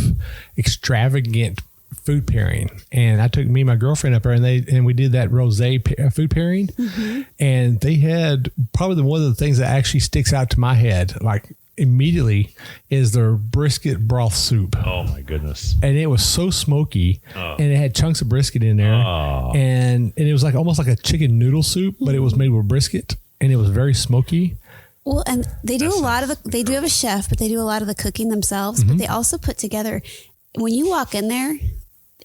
extravagant food pairing. And I took me and my girlfriend up there and we did that rosé food pairing. Mm-hmm. And they had probably one of the things that actually sticks out to my head. Like immediately is their brisket broth soup. Oh my goodness. And it was so smoky, and it had chunks of brisket in there, and it was like almost like a chicken noodle soup, but it was made with brisket, and it was very smoky. Well, and they do they do have a chef, but they do a lot of the cooking themselves, but they also put together, when you walk in there,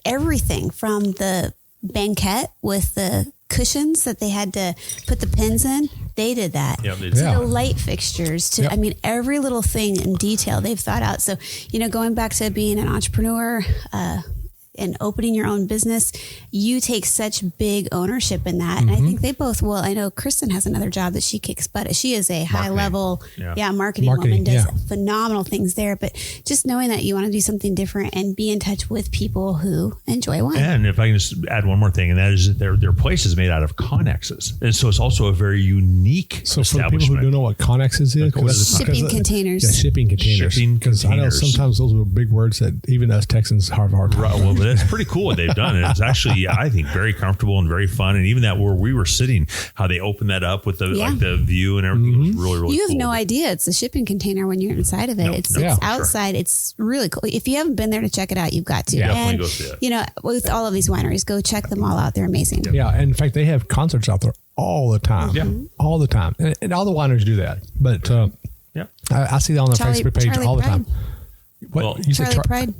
everything from the banquette with the cushions that they had to put the pins in, they did that. Yeah, they to did. the light fixtures, to I mean, every little thing in detail they've thought out. So, going back to being an entrepreneur, and opening your own business, you take such big ownership in that. And I think they both will. I know Kristen has another job that she kicks butt. She is a high level, marketing woman, does phenomenal things there. But just knowing that you want to do something different and be in touch with people who enjoy wine. And if I can just add one more thing, and that is that their place is made out of Connexes. And so it's also a very unique So for the people who don't know what Connexes is, shipping containers. Yeah, shipping containers. Because I know sometimes those are big words that even us Texans have a hard time. Right, well, but that's pretty cool what they've done. And it's actually, I think, very comfortable and very fun. And even that where we were sitting, how they opened that up with the like the view and everything was really, really You cool. have no idea. It's a shipping container when you're inside of it. It's outside. Sure. It's really cool. If you haven't been there to check it out, you've got to. Yeah, and, definitely go see it. With all of these wineries, go check them all out. They're amazing. Yeah. And in fact, they have concerts out there all the time. Yeah. All the time. And all the wineries do that. But I see that on their Facebook page all the time. What? You said Charlie Pride.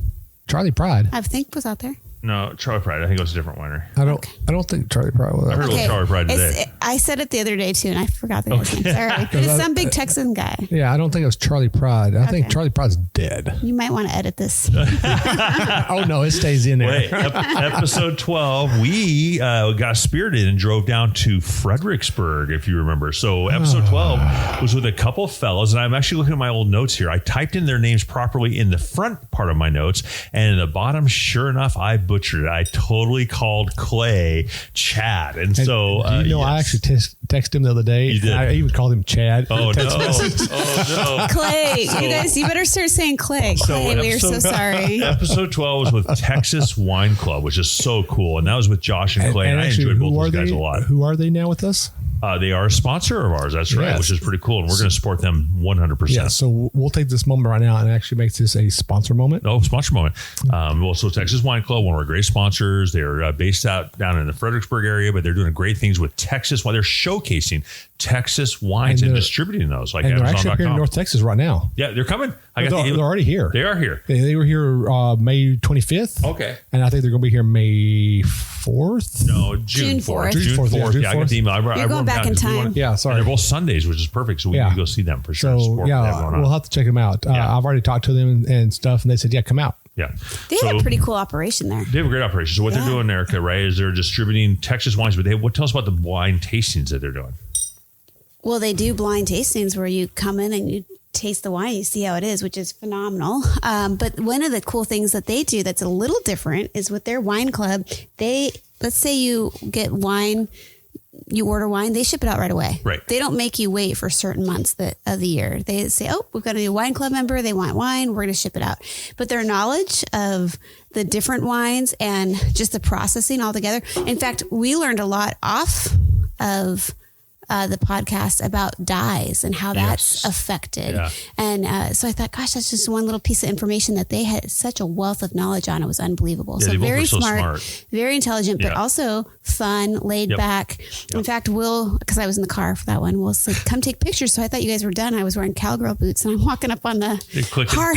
Charlie Pride. I think was out there. No, Charlie Pride. I think it was a different winery. I don't think Charlie Pride was. I heard it was Charlie Pride today. I said it the other day too, and I forgot the guy's name. Sorry, but it's some big Texan guy. Yeah, I don't think it was Charlie Pride. I think Charlie Pride's dead. You might want to edit this. Oh no, it stays in there. Wait, episode 12, we got spirited and drove down to Fredericksburg, if you remember. So episode 12 was with a couple of fellows, and I'm actually looking at my old notes here. I typed in their names properly in the front part of my notes, and in the bottom, sure enough, I butchered it. I totally called Clay Chad. And so, I actually texted him the other day. You did? I even called him Chad. Oh, no. Clay. You guys, you better start saying Clay. Clay, we are so sorry. Episode 12 was with Texas Wine Club, which is so cool. And that was with Josh and Clay. And I enjoyed both those guys a lot. Who are they now with us? They are a sponsor of ours. That's right, which is pretty cool. And we're going to support them 100%. Yeah, so we'll take this moment right now and actually make this a sponsor moment. Oh, sponsor moment. So Texas Wine Club, one of our great sponsors. They're based out down in the Fredericksburg area, but they're doing great things with Texas. While they're showcasing Texas wines and distributing those. Like and they're Amazon.com. actually up here in North Texas right now. Yeah, they're coming. They're already here. They are here. They were here May 25th. Okay. And I think they're going to be here May 4th. No, June 4th. June 4th. Yeah, I got the email. You're going back in time. Yeah, sorry. And they're both Sundays, which is perfect. So we need to go see them for sure. So, we'll have to check them out. I've already talked to them and stuff, and they said, come out. Yeah. They have a pretty cool operation there. They have a great operation. So what they're doing, Erica, right, is they're distributing Texas wines, but tell us about the wine tastings that they're doing. Well, they do blind tastings where you come in and you taste the wine, you see how it is, which is phenomenal. But one of the cool things that they do that's a little different is with their wine club, let's say you get wine, you order wine, they ship it out right away. Right. They don't make you wait for certain months of the year. They say, we've got a new wine club member. They want wine. We're going to ship it out. But their knowledge of the different wines and just the processing altogether. In fact, we learned a lot off of the podcast about dyes and how that's affected. Yeah. And so I thought, gosh, that's just one little piece of information that they had such a wealth of knowledge on. It was unbelievable. Yeah, so very smart, very intelligent, but also fun, laid back. In fact, because I was in the car for that one, Will said, come take pictures. So I thought you guys were done. I was wearing cowgirl boots and I'm walking up on the car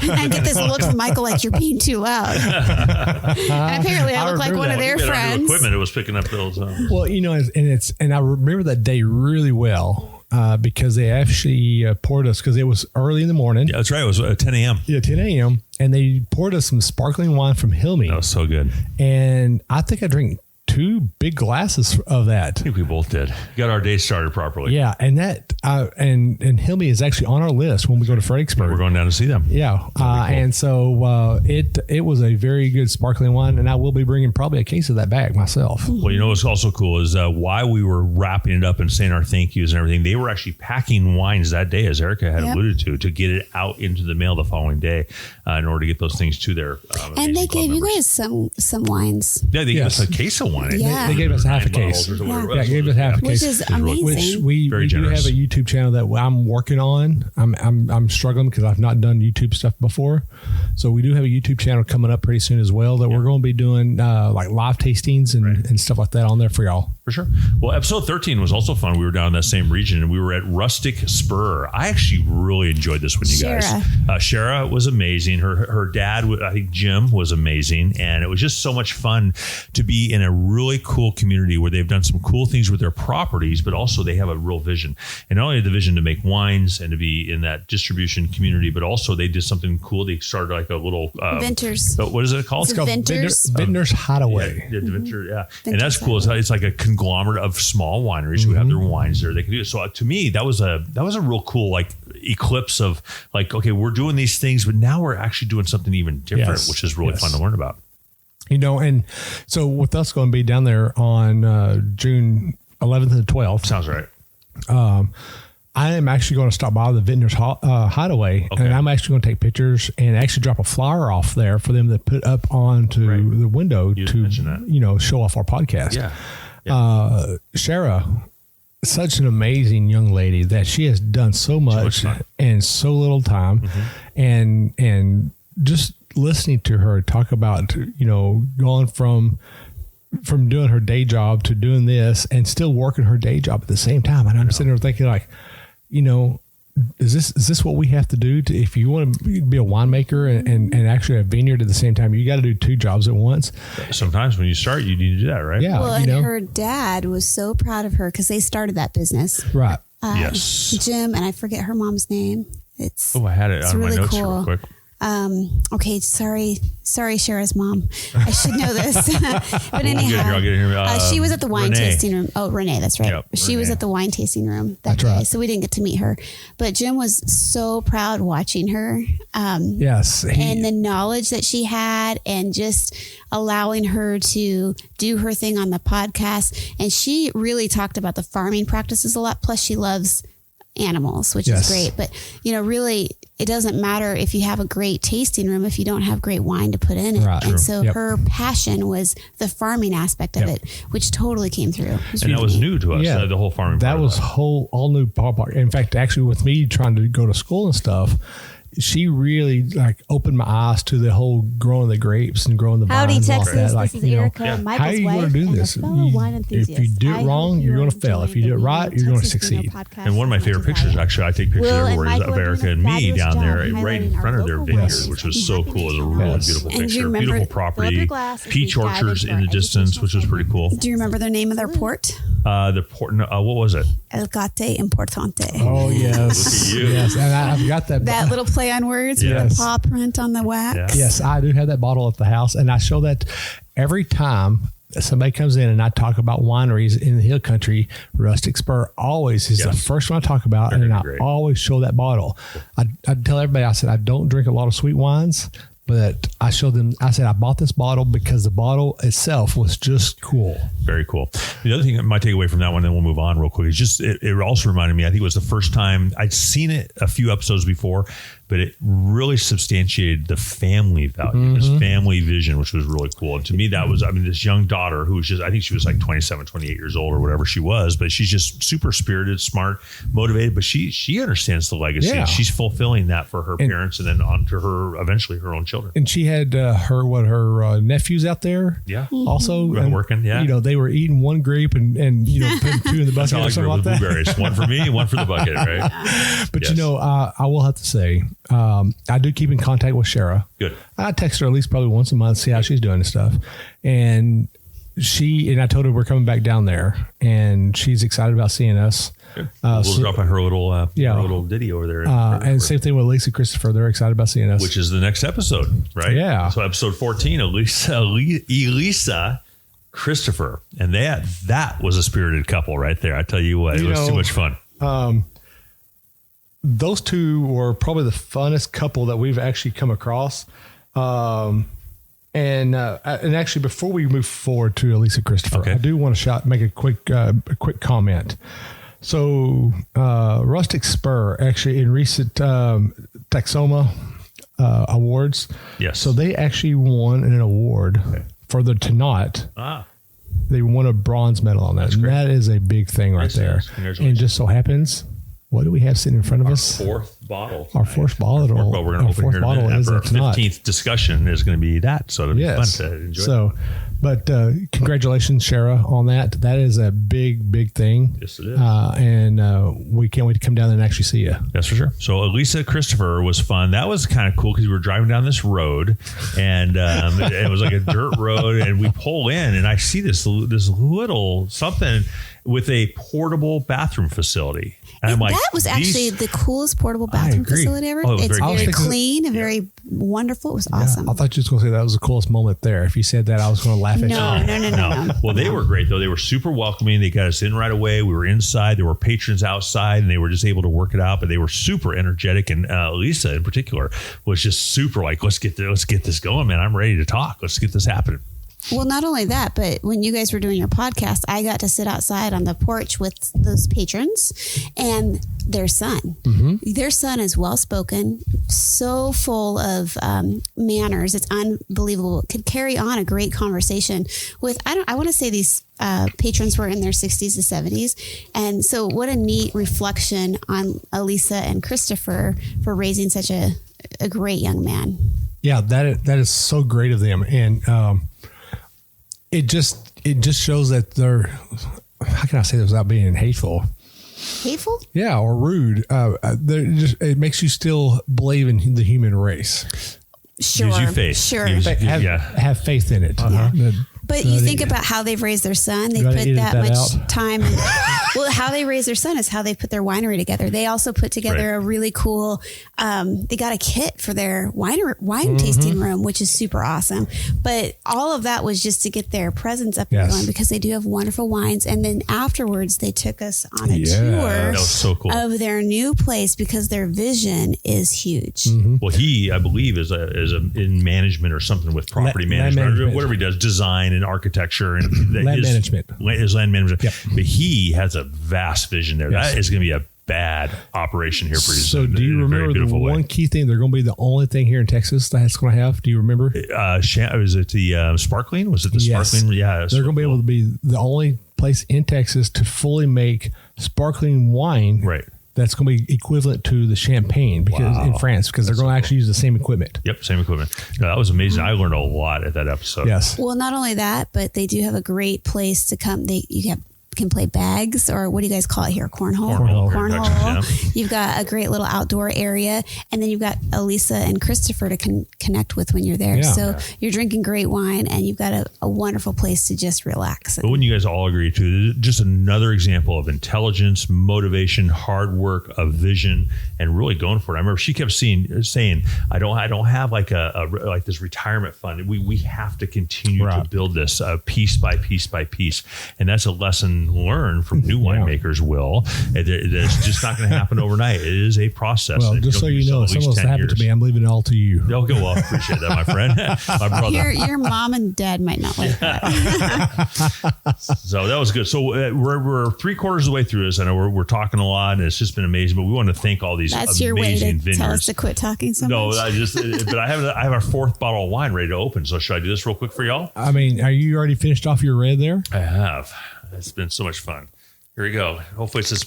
and I get this look from Michael like, you're being too loud. And apparently I look like one of their friends. Equipment, it was picking up those. Well, and I remember that day really well because they actually poured us, because it was early in the morning. Yeah, that's right. It was 10 a.m. Yeah, 10 a.m. And they poured us some sparkling wine from Hilmy. That was so good. And I think I drank 2 big glasses of that. I think we both did. Got our day started properly. Yeah, and that and Hilmy is actually on our list when we go to Fredericksburg. We're going down to see them. Yeah, cool. And so it was a very good sparkling wine, and I will be bringing probably a case of that back myself. Well, you know what's also cool is while we were wrapping it up and saying our thank yous and everything, they were actually packing wines that day, as Erica had alluded to get it out into the mail the following day in order to get those things to their and they gave you guys some wines. Yeah, they gave us a case of wine. wine. Yeah. They gave us half a 9 case. bottles or whatever. Yeah, gave us half a Which case. is really- amazing. Which Very we do generous. have a YouTube channel that I'm working on. I'm struggling because I've not done YouTube stuff before. So we do have a YouTube channel coming up pretty soon as well that we're going to be doing like live tastings and stuff like that on there for y'all. For sure. Well, episode 13 was also fun. We were down in that same region and we were at Rustic Spur. I actually really enjoyed this one, you guys. Shara was amazing. Her dad, I think Jim, was amazing. And it was just so much fun to be in a really cool community where they've done some cool things with their properties, but also they have a real vision. And not only the vision to make wines and to be in that distribution community, but also they did something cool. They started like a little... Vintners. What is it called? It's called Vintners Hideaway. Yeah, and that's cool. It's like a conglomerate of small wineries who have their wines there. They can do it. So to me, that was a real cool like eclipse of like, okay, we're doing these things, but now we're actually doing something even different, which is really fun to learn about. You know, and so with us going to be down there on June 11th and 12th. Sounds right. I am actually going to stop by the Vintners Hideaway, and I'm actually going to take pictures and actually drop a flyer off there for them to put up onto the window to show off our podcast. Yeah. Shara, such an amazing young lady that she has done so much in so little time, and just listening to her talk about going from doing her day job to doing this and still working her day job at the same time, and I'm sitting there thinking like, is this what we have to do if you want to be a winemaker and actually a vineyard at the same time? You got to do 2 jobs at once. Sometimes when you start, you need to do that, right? Yeah. Well, and her dad was so proud of her because they started that business. Right. Yes. Jim, and I forget her mom's name. I had it on really my notes cool. real quick. Okay, sorry, Shara's mom. I should know this. But anyhow, I'll get it here. she was at the wine Renee. tasting room. Oh, Renee, that's right. Yep, she was Renee. at the wine tasting room that day, so we didn't get to meet her. But Jim was so proud watching her. Yes. And the knowledge that she had and just allowing her to do her thing on the podcast. And she really talked about the farming practices a lot. Plus she loves animals, which is great. But, really, it doesn't matter if you have a great tasting room if you don't have great wine to put in it. Right. And so her passion was the farming aspect of it, which totally came through. And that was new to us, the whole farming That part of was all new ballpark. In fact, actually with me trying to go to school and stuff, she really like opened my eyes to the whole growing the grapes and growing the Howdy, vines. Texas. And all that. Like, This is Erica, Michael's how are you going wife to do and a this? fellow wine enthusiast. If you do I it wrong, hope you you're going are to fail. If you do it enjoying right, the you're going to Texas Vino succeed. podcast And one of my favorite pictures, actually, I take pictures Will and everywhere, is Michael of are doing Erica a and me fabulous down job there right in highlighting front our of their local vineyard, wines. which was I'm so happy cool. It was a to really Yes. beautiful And do you picture. remember- Beautiful fill up property, your glass as peach we dive orchards into in our the distance, educational which was pretty cool. Do you remember the name of their port? The port, what was it? El Gate Importante. Oh, yes. Look at you. Yes. And I've got that. That little play on words with Yes. the paw print on the wax. Yeah. Yes, I do have that bottle at the house, and I show that every time somebody comes in and I talk about wineries in the Hill Country. Rustic Spur always is the first one I talk about, and I always show that bottle. I tell everybody, I said, I don't drink a lot of sweet wines, but I showed them, I said, I bought this bottle because the bottle itself was just cool. Very cool. The other thing that might take away from that one, then we'll move on real quick, is just it also reminded me, I think it was the first time I'd seen it a few episodes before, but it really substantiated the family value, this family vision, which was really cool. And to me, that was, this young daughter who was just, I think she was like 27, 28 years old or whatever she was, but she's just super spirited, smart, motivated, but she understands the legacy. Yeah. She's fulfilling that for her parents and then on to her, eventually her own children. And she had her nephews out there. Yeah. Also working. Yeah. They were eating one grape and putting 2 in the bucket or something like that. Blueberries. One for me, one for the bucket, right? But I will have to say, I do keep in contact with Shara. Good. I text her at least probably once a month, see how she's doing and stuff. And I told her we're coming back down there, and she's excited about seeing us. We'll drop on her little ditty over there. And same thing with Lisa Christopher. They're excited about seeing us. Which is the next episode, right? Yeah. So episode 14, Elisa Christopher. And that was a spirited couple right there. I tell you what, it was too much fun. Those two were probably the funnest couple that we've actually come across. And actually, before we move forward to Elisa Christopher, I do want to make a quick comment. So, Rustic Spur actually in recent Taxoma awards. Yes. So they actually won an award for the Tannat. they won a bronze medal on that. And that is a big thing right there. And just so happens, what do we have sitting in front of us? Fourth bottle. Our fourth bottle. We're going to open here in a minute. After our 15th discussion is going to be that. So it'll be fun to enjoy. So, but congratulations, Shara, on that. That is a big, big thing. Yes, it is. And we can't wait to come down and actually see you. That's for sure. So Elisa Christopher was fun. That was kind of cool because we were driving down this road, and it was like a dirt road, and we pull in, and I see this little something with a portable bathroom facility. And I'm like, that was actually the coolest portable bathroom facility ever. Oh, it's very clean and very wonderful. It was awesome. I thought you were going to say that was the coolest moment there. If you said that, I was going to laugh at you. No. Well, they were great, though. They were super welcoming. They got us in right away. We were inside. There were patrons outside, and they were just able to work it out. But they were super energetic. And Lisa, in particular, was just super like, let's get this going, man. I'm ready to talk. Let's get this happening. Well, not only that, but when you guys were doing your podcast, I got to sit outside on the porch with those patrons and their son. Mm-hmm. Their son is well-spoken, so full of manners. It's unbelievable. Could carry on a great conversation with, I want to say these patrons were in their 60s to 70s. And so what a neat reflection on Elisa and Christopher for raising such a great young man. Yeah, that is so great of them. And, it just shows that they're, how can I say this without being hateful? Hateful? Yeah, or rude. It makes you still believe in the human race. Sure. Gives you faith. Sure. Have faith in it. Uh-huh. But you think about how they've raised their son. They put that much time. Well, how they raise their son is how they put their winery together. They also put together a really cool, they got a kit for their wine tasting room, which is super awesome. But all of that was just to get their presence up and going because they do have wonderful wines. And then afterwards, they took us on a tour that was so cool. of their new place because their vision is huge. Mm-hmm. Well, he, I believe, is in management or something with property management, whatever he does, design and architecture and land management. His land management. Yep. But he has a vast vision there. Yes. That is going to be a bad operation here pretty soon. So do you remember the one key thing? They're going to be the only thing here in Texas that's going to have. Do you remember? Was it the sparkling? Was it the sparkling? Yeah. They're going to be able to be the only place in Texas to fully make sparkling wine. Right. That's going to be equivalent to the champagne in France, because they're going to actually use the same equipment. Yep, same equipment. No, that was amazing. I learned a lot at that episode. Yes. Well, not only that, but they do have a great place to come. Can play bags, or what do you guys call it here? Cornhole. You've got a great little outdoor area, and then you've got Elisa and Christopher to connect with when you're there. Yeah. So you're drinking great wine, and you've got a wonderful place to just relax. But when you guys all agree to, just another example of intelligence, motivation, hard work, of vision, and really going for it. I remember she kept saying, I don't have like like this retirement fund. We have to continue to build this piece by piece by piece, and that's a lesson learn from new winemakers. It's just not going to happen overnight. It is a process. Well, just so you know, if something happened to me, I'm leaving it all to you. Okay, well, I appreciate that, my friend. My brother. Your mom and dad might not like that. So that was good. So we're 3/4 of the way through this. I know we're talking a lot, and it's just been amazing. But we want to thank all these That's amazing your way to vineyards. Tell us to quit talking so much. No, but I have our 4th bottle of wine ready to open. So should I do this real quick for y'all? I mean, are you already finished off your red there? I have. It's been so much fun. Here we go. Hopefully it says,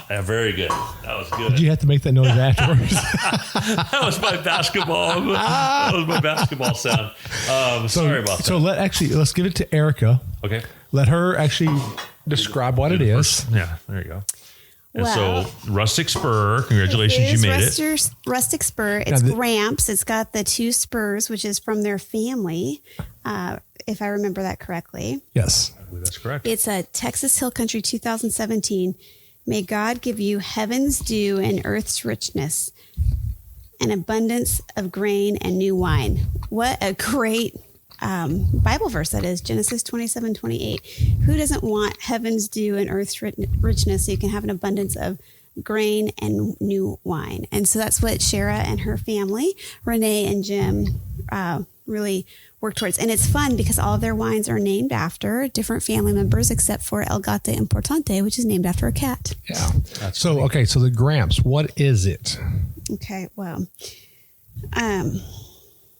very good. That was good. Did you have to make that noise afterwards? That was my basketball. That was my basketball sound. Sorry about that. So let's give it to Erica. Okay. Let her actually describe what it is. Yeah, there you go. And so Rustic Spur, congratulations, you made it. Rustic Spur. It's Gramps. It's got the 2 spurs, which is from their family, if I remember that correctly. Yes. I believe that's correct. It's a Texas Hill Country 2017. May God give you heaven's dew and earth's richness, an abundance of grain and new wine. What a great Bible verse that is, Genesis 27:28. Who doesn't want heaven's dew and earth's richness so you can have an abundance of grain and new wine? And so that's what Shara and her family, Renee and Jim, really work towards. And it's fun because all of their wines are named after different family members, except for El Gato Importante, which is named after a cat. Yeah. So the Gramps, what is it? Okay, well,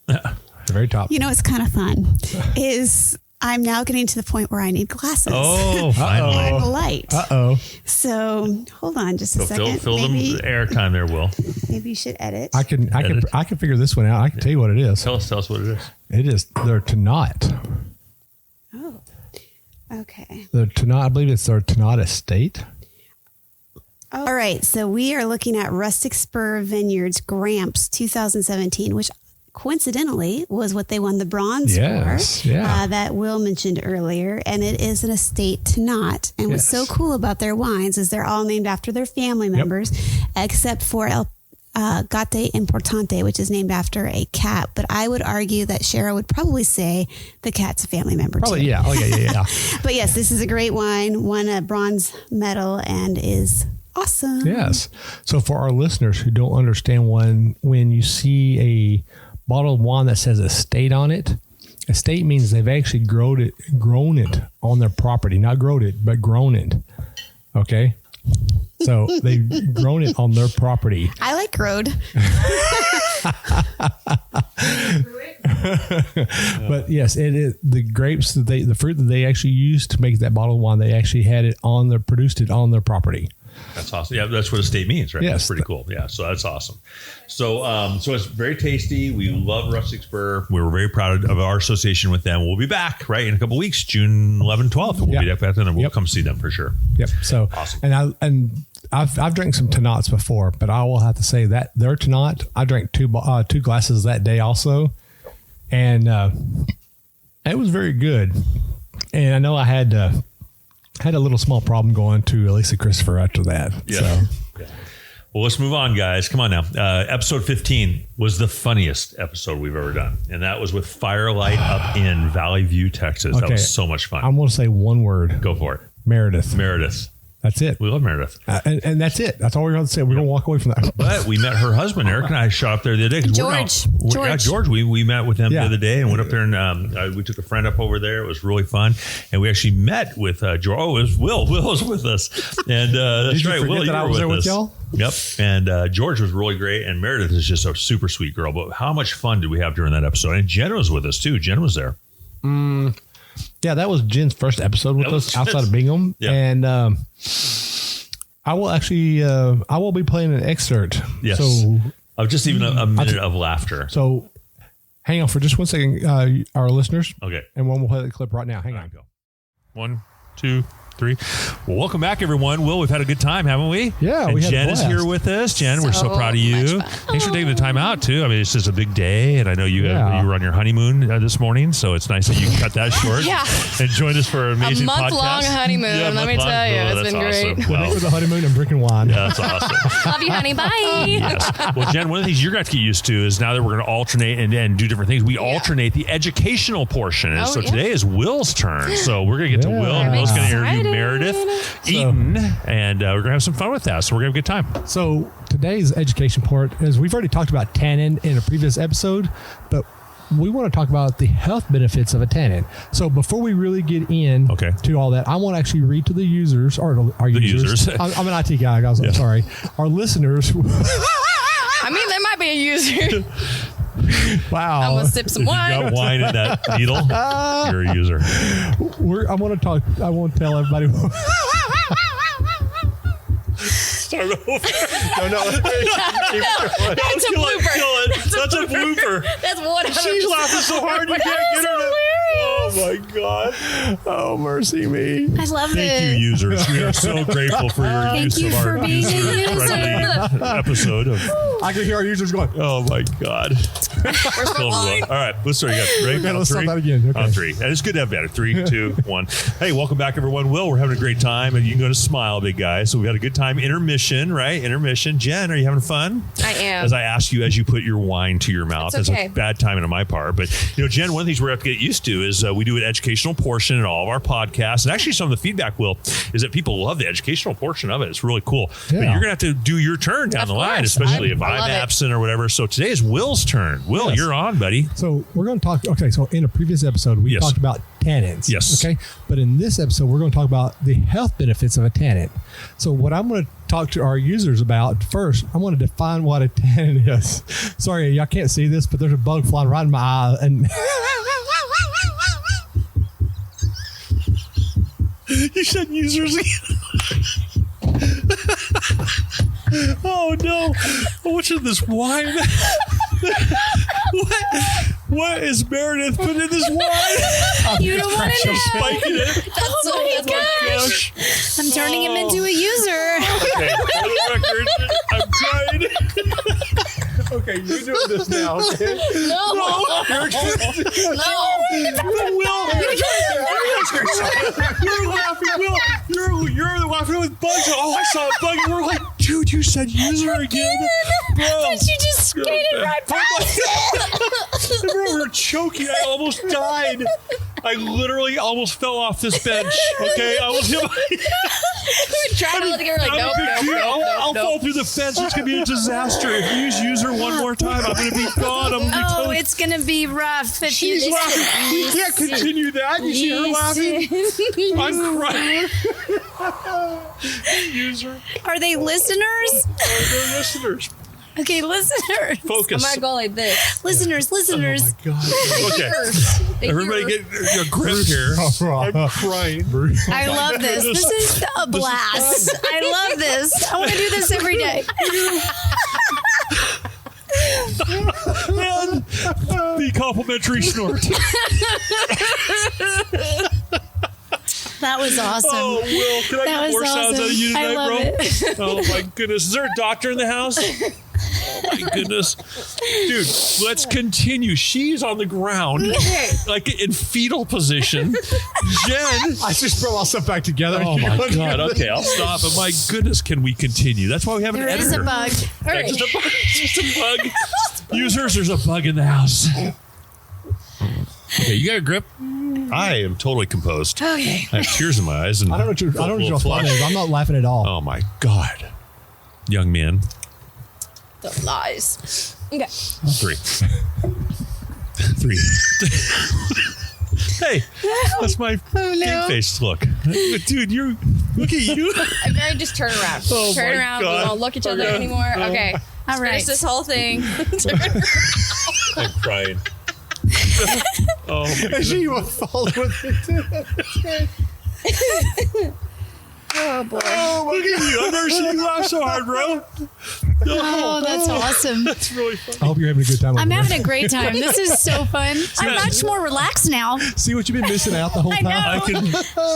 the very top. You know, it's kind of fun. I'm now getting to the point where I need glasses. Oh, finally. I'm light. Uh-oh. So hold on just a second. Fill them air time there, Will. Maybe you should edit. I can figure this one out. I can tell you what it is. Tell us what it is. It is their Tannat. Oh, okay. The Tannat, I believe it's their Tannat estate. All right. So we are looking at Rustic Spur Vineyards Gramps 2017, which coincidentally was what they won the bronze for. Yeah. That Will mentioned earlier. And it is an estate Tannat. And what's so cool about their wines is they're all named after their family members, except for El Gato Importante, which is named after a cat. But I would argue that Shara would probably say the cat's a family member Probably, too. yeah. Oh, yeah. But yes, this is a great wine, won a bronze medal, and is awesome. Yes. So for our listeners who don't understand, when you see a bottle of wine that says estate on it, estate means they've actually grown it on their property. Not grown it, but grown it. Okay? So they've grown it on their property. I like growed. But yes, it is the grapes the fruit that they actually used to make that bottle of wine, they actually had it produced it on their property. That's awesome. Yeah, that's what estate means, right? Yes. That's pretty cool. Yeah, so that's awesome. So it's very tasty. We love Rustic Spur. We were very proud of our association with them. We'll be back, right, in a couple of weeks, June 11th, 12th. We'll be back then, and we'll come see them for sure. Yep. So awesome. And I've drank some Tannats before, but I will have to say that their Tannat, I drank two glasses that day also, and it was very good. And I know I had a little small problem going to Elisa Christopher after that. Yeah. So. Yeah. Well, let's move on, guys. Come on now. Episode 15 was the funniest episode we've ever done. And that was with Firelight up in Valley View, Texas. That was so much fun. I'm going to say one word. Go for it. Meredith. That's it. We love Meredith. And that's it. That's all we're going to say. We're going to walk away from that. But we met her husband. Eric and I shot up there the other day. George. We met with them the other day and went up there and we took a friend up over there. It was really fun. And we actually met with George. Oh, it was Will. Will was with us. And that's Did you right. forget Will, that I was there with y'all? Yep. And George was really great. And Meredith is just a super sweet girl. But how much fun did we have during that episode? And Jen was with us too. Jen was there. Yeah, that was Jen's first episode with us outside of Bingham. Yep. And I will actually, I will be playing an excerpt. Yes. So of just even a minute of laughter. So hang on for just 1 second, our listeners. Okay. And we'll play the clip right now. Hang on. Go. 1, 2, 3. Well, welcome back, everyone. Will, we've had a good time, haven't we? Yeah, and we had Jen a is blast. here with us. Jen, we're so proud of you. Thanks for taking the time out, too. I mean, it's just a big day, and I know you were on your honeymoon this morning, so it's nice that you cut that short. Yeah. And joined us for an amazing podcast. A month-long honeymoon, let me tell you. It's been great. Awesome. Well, It was a honeymoon and drinking wine. yeah, that's awesome. Love you, honey. Bye. Yes. Well, Jen, one of the things you're going to have to get used to is now that we're going to alternate and do different things, we alternate the educational portion. And so today is Will's turn. So we're going to get to Will. I'm Will's going to interview excited. Meredith Eaton, and we're going to have some fun with that. So we're going to have a good time. So today's education part is we've already talked about tannin in a previous episode, but we want to talk about the health benefits of a tannin. So before we really get in to all that, I want to actually read to the users or our users. I'm an IT guy, guys. I'm sorry. Our listeners. I mean, there might be a user. Wow. I'm going to sip some wine. You got wine in that needle. You're a user. I want to talk. I won't tell everybody. Start over. No. That's a blooper. That's a blooper. That's 100%. She's laughing so hard you can't get her to. Oh my God. Oh, mercy me. I love Thank you, users. We are so grateful for your use you of our for being a user-friendly episode of. I can hear our users going. Oh my God. Where's my wine? All right, let's start again. Ready? Okay, On let's three? start that again. Okay. On 3. And it's good to have better. 3, 2, 1. Hey, welcome back, everyone. Will, we're having a great time, and you can go to Smile, big guy. So we had a good time. Intermission, right? Intermission. Jen, are you having fun? I am. As I ask you as you put your wine to your mouth. It's okay. That's a bad timing on my part. But, Jen, one of the things we're going to have to get used to is we do an educational portion in all of our podcasts. And actually, some of the feedback, Will, is that people love the educational portion of it. It's really cool. Yeah. But you're going to have to do your turn down Of the line, course. especially if I I'm love it. absent or whatever. So today is Will's turn. Will, Yes. you're on, buddy. So we're going to talk. Okay, so in a previous episode, we talked about tannins. Yes. Okay, but in this episode, we're going to talk about the health benefits of a tannin. So what I'm going to talk to our users about first, I want to define what a tannin is. Sorry, y'all can't see this, but there's a bug flying right in my eye, and You said users again. Oh no! What's in this wine? What is Meredith putting in this wine? You don't want to know. Spiking it. Oh my gosh. I'm turning him into a user. Okay, for the record, I'm trying. Okay, you're doing this now, okay? No. You're laughing, Will. You're laughing with Bugs. Oh, I saw a bug. And we're like, dude, you said user again, bro. But you just skated right past it. Bro, we're choking. I almost died. I literally almost fell off this bench. Okay, I was. We were trying to look at her like, nope. I'll fall through the fence. It's gonna be a disaster. If you use user one more time, I'm gonna be gone. I'm gonna be Oh, totally. it's gonna be rough. If She's you laughing. We can't continue that. You see her laughing? I'm crying. User. Are they listeners? They're listeners. Okay, listeners. Focus. I'm gonna go like this. Listeners. Oh my God. Okay. They Everybody hear- get a grip here. I'm crying. I love this. This is a blast. I love this. I want to do this every day. And the complimentary snort. That was awesome. Oh, Will, can I That get was more sounds out of you awesome. I tonight, love bro? it. Oh my goodness. Is there a doctor in the house? Oh my goodness. Dude, let's continue. She's on the ground, like in fetal position. Jen. I just brought myself back together. Oh my God. Okay, I'll stop. But my goodness, can we continue? That's why we have an There editor. is a bug. All right. Just a bug. Just a bug. Users, there's a bug in the house. Okay, you got a grip? I am totally composed. Okay. I have tears in my eyes. And I don't know what your fun flush. is. I'm not laughing at all. Oh my God. Young man. The lies. Okay. 3. 3. Hey, that's my game face look. Dude, look at you. I'm going to just turn around. Oh Turn my around. God. We won't look each other Okay. anymore. Okay. All right. Finish this whole thing. I'm crying. Oh my God. She will fall with it. Oh boy. Oh, look at you. I've never seen you laugh so hard, bro. Oh, that's awesome. That's really funny. I hope you're having a good time. I'm over having a great time. This is so fun. I'm much more relaxed now. there. See what you've been missing out the whole I time. know. I can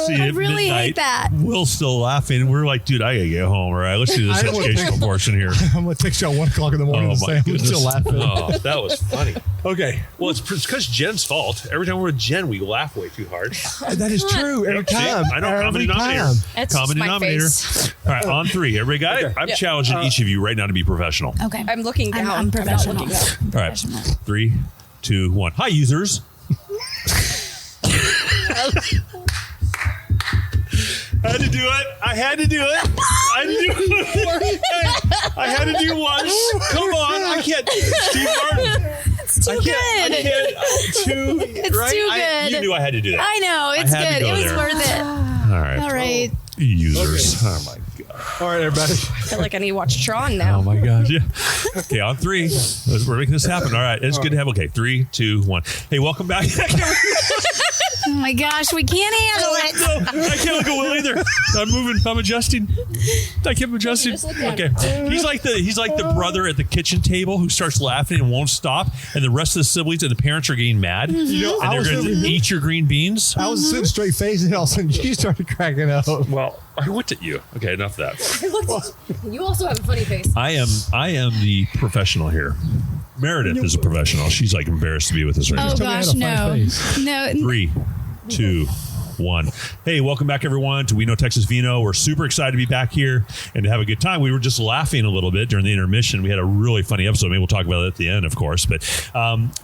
see it. I really hate midnight. that. Will's still laughing. We're like, dude, I gotta get home. All right, let's do this I don't wanna educational think- portion here. I'm going to text you at 1 o'clock in the morning Oh and my say I'm goodness. still laughing. Oh, that was funny. Okay. Well, it's because Jen's fault. Every time we're with Jen, we laugh way too hard. That is true every See? time. I know. Common Every denominator. time. That's Common just my denominator. face. All right, on 3. Everybody got it? I'm challenging each of you right now to be professional. Okay. I'm looking down. I'm not professional. looking up. All right. 3, 2, 1. Hi, users. I had to do it. I had to do it. I had to do it. I had to do once. Come on. I can't. Steve Martin. It's too I can't. Two. It's right? too good. You knew I had to do that. I know. It's had to good. go It was there. worth it. All right. All right. Users. Oh my God. All right, everybody. I feel like I need to watch Tron Oh now. my God. Yeah. Okay, on 3. We're making this happen. All right. It's good to have. Okay, 3, 2, 1. Hey, welcome back. Oh my gosh, we can't handle it. No, I can't look at Will either. I'm moving. I'm adjusting. I keep adjusting. Just look down. Okay. He's like the brother at the kitchen table who starts laughing and won't stop, and the rest of the siblings and the parents are getting mad. You know, And I they're was going to eat your green beans. I was sitting straight facing, and all of a sudden you started cracking up. Well, I looked at you. Okay, enough of that. You also have a funny face. I am the professional here. Meredith is a professional. She's like embarrassed to be with us right Oh now. Tell me I gosh, had a no. funny face. No. 3, 2, 1. Hey, welcome back, everyone, to We Know Texas Vino. We're super excited to be back here and to have a good time. We were just laughing a little bit during the intermission. We had a really funny episode. Maybe we'll talk about it at the end, of course. But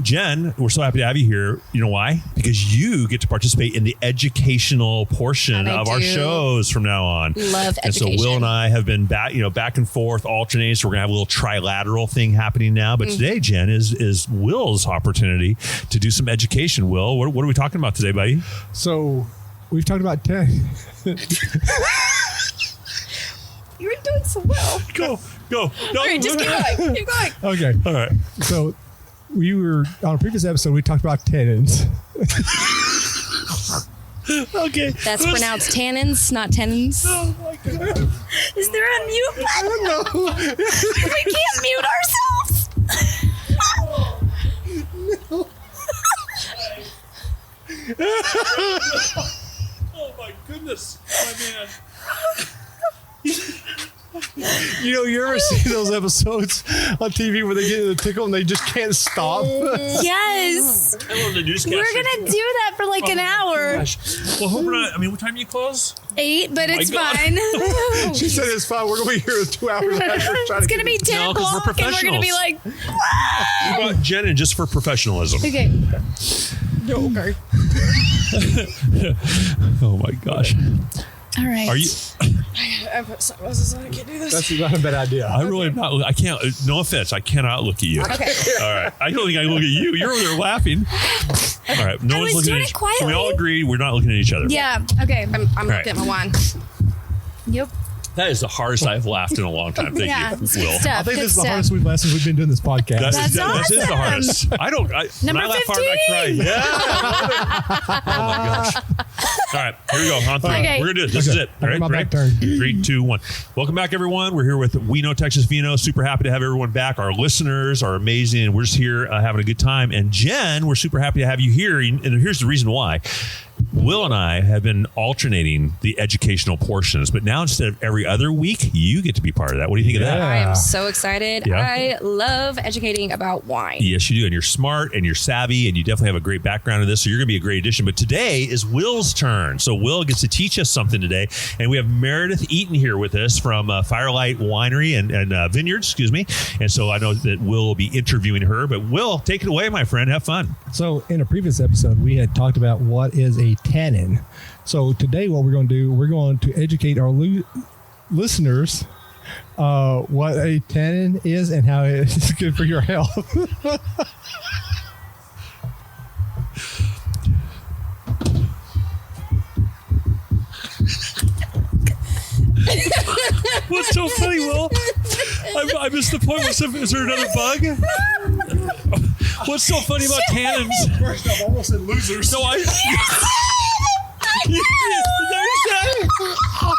Jen, we're so happy to have you here. You know why? Because you get to participate in the educational portion And I of our do. shows from now on. Love And so education. Will and I have been back and forth, alternating. So we're gonna have a little trilateral thing happening now. But today, Jen, is Will's opportunity to do some education. Will, what are we talking about today, buddy? So we've talked about 10. You were doing so well. Go. No, All right, just keep going. Keep going. Okay. All right. So we were on a previous episode. We talked about tenons. Okay. That's pronounced tannins, not tenons. Oh my God. Is there a mute button? No. We can't mute ourselves. Oh my goodness, my man. You ever see those episodes on TV where they get in the tickle and they just can't stop? Yes. I love the newscaster. We're going to do that for like an hour. Gosh. Well, hope we're not. I mean, what time do you close? 8, but it's God. fine. She said it's fine. We're going to be here in 2 hours. It's going to be 10 No, 'cause we're o'clock and we're going to be like, We brought Jen in just for professionalism. okay. Okay. Oh my gosh. All right. Are you? I put sunglasses on. I can't do this. That's not a bad idea. I really am not. I can't. No offense. I cannot look at you. Okay. All right. I don't think I can look at you. You're over there laughing. All right. No I one's was looking doing at it each. quietly. Can we all agree we're not looking at each other? Yeah. Okay. I'm right. looking at my wine. Yep. That is the hardest I've laughed in a long time. Thank Yeah. you, Good Will. stuff. I think Good this is the stuff. hardest we've laughed since we've been doing this podcast. That's This is the awesome. hardest. I don't. When Number I laugh hard, I cry. 15. Yeah. Oh my gosh. All right, here we go. On three. Okay. We're gonna do it. This is it. All right, My ready? back turn. 3, 2, 1. Welcome back, everyone. We're here with We Know Texas Vino. Super happy to have everyone back. Our listeners are amazing, and we're just here having a good time. And Jen, we're super happy to have you here. And here's the reason why. Will and I have been alternating the educational portions, but now instead of every other week, you get to be part of that. What do you think of that? I am so excited. Yeah. I love educating about wine. Yes, you do. And you're smart and you're savvy and you definitely have a great background in this. So you're going to be a great addition. But today is Will's turn. So Will gets to teach us something today. And we have Meredith Eaton here with us from Firelight Winery and Vineyards, excuse me. And so I know that Will will be interviewing her. But Will, take it away, my friend. Have fun. So in a previous episode, we had talked about what is a tannin. So today what we're going to do, we're going to educate our listeners what a tannin is and how it's good for your health. What's so funny, Will? I missed the point. Is there another bug? What's so funny about tannins? First, I've almost said losers. So I... Is that what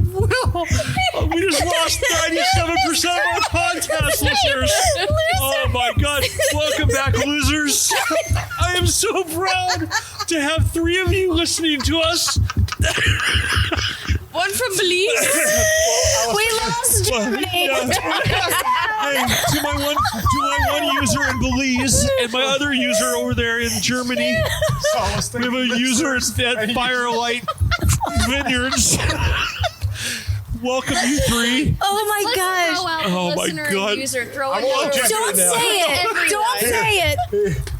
Will, we just lost 97% of our podcast listeners. Oh my God. Welcome back, losers. I am so proud to have 3 of you listening to us. One from Belize. We lost Germany. Hey, to my one user in Belize and my other user over there in Germany. We have a user at Firelight Vineyards. Welcome, you 3. Oh my gosh. Oh, my God. User, throw I it won't in. check Don't it now. say it. Don't say it.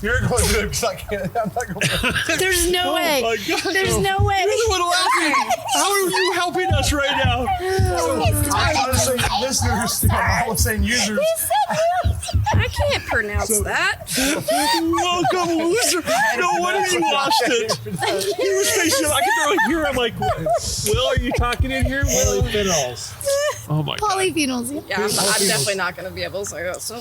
You're going to do it because I can't. I'm not going to. There's no way. my God. There's no way. You're the one laughing. How are you helping us right now? I was saying listeners. I was saying users. I can't pronounce that. Welcome, loser. No wonder you lost it. He was facing. I could barely hear him. Like, Will, are you talking in here? Will? Oh my God. Polyphenols. Yeah, I'm definitely not going to be able to say that. So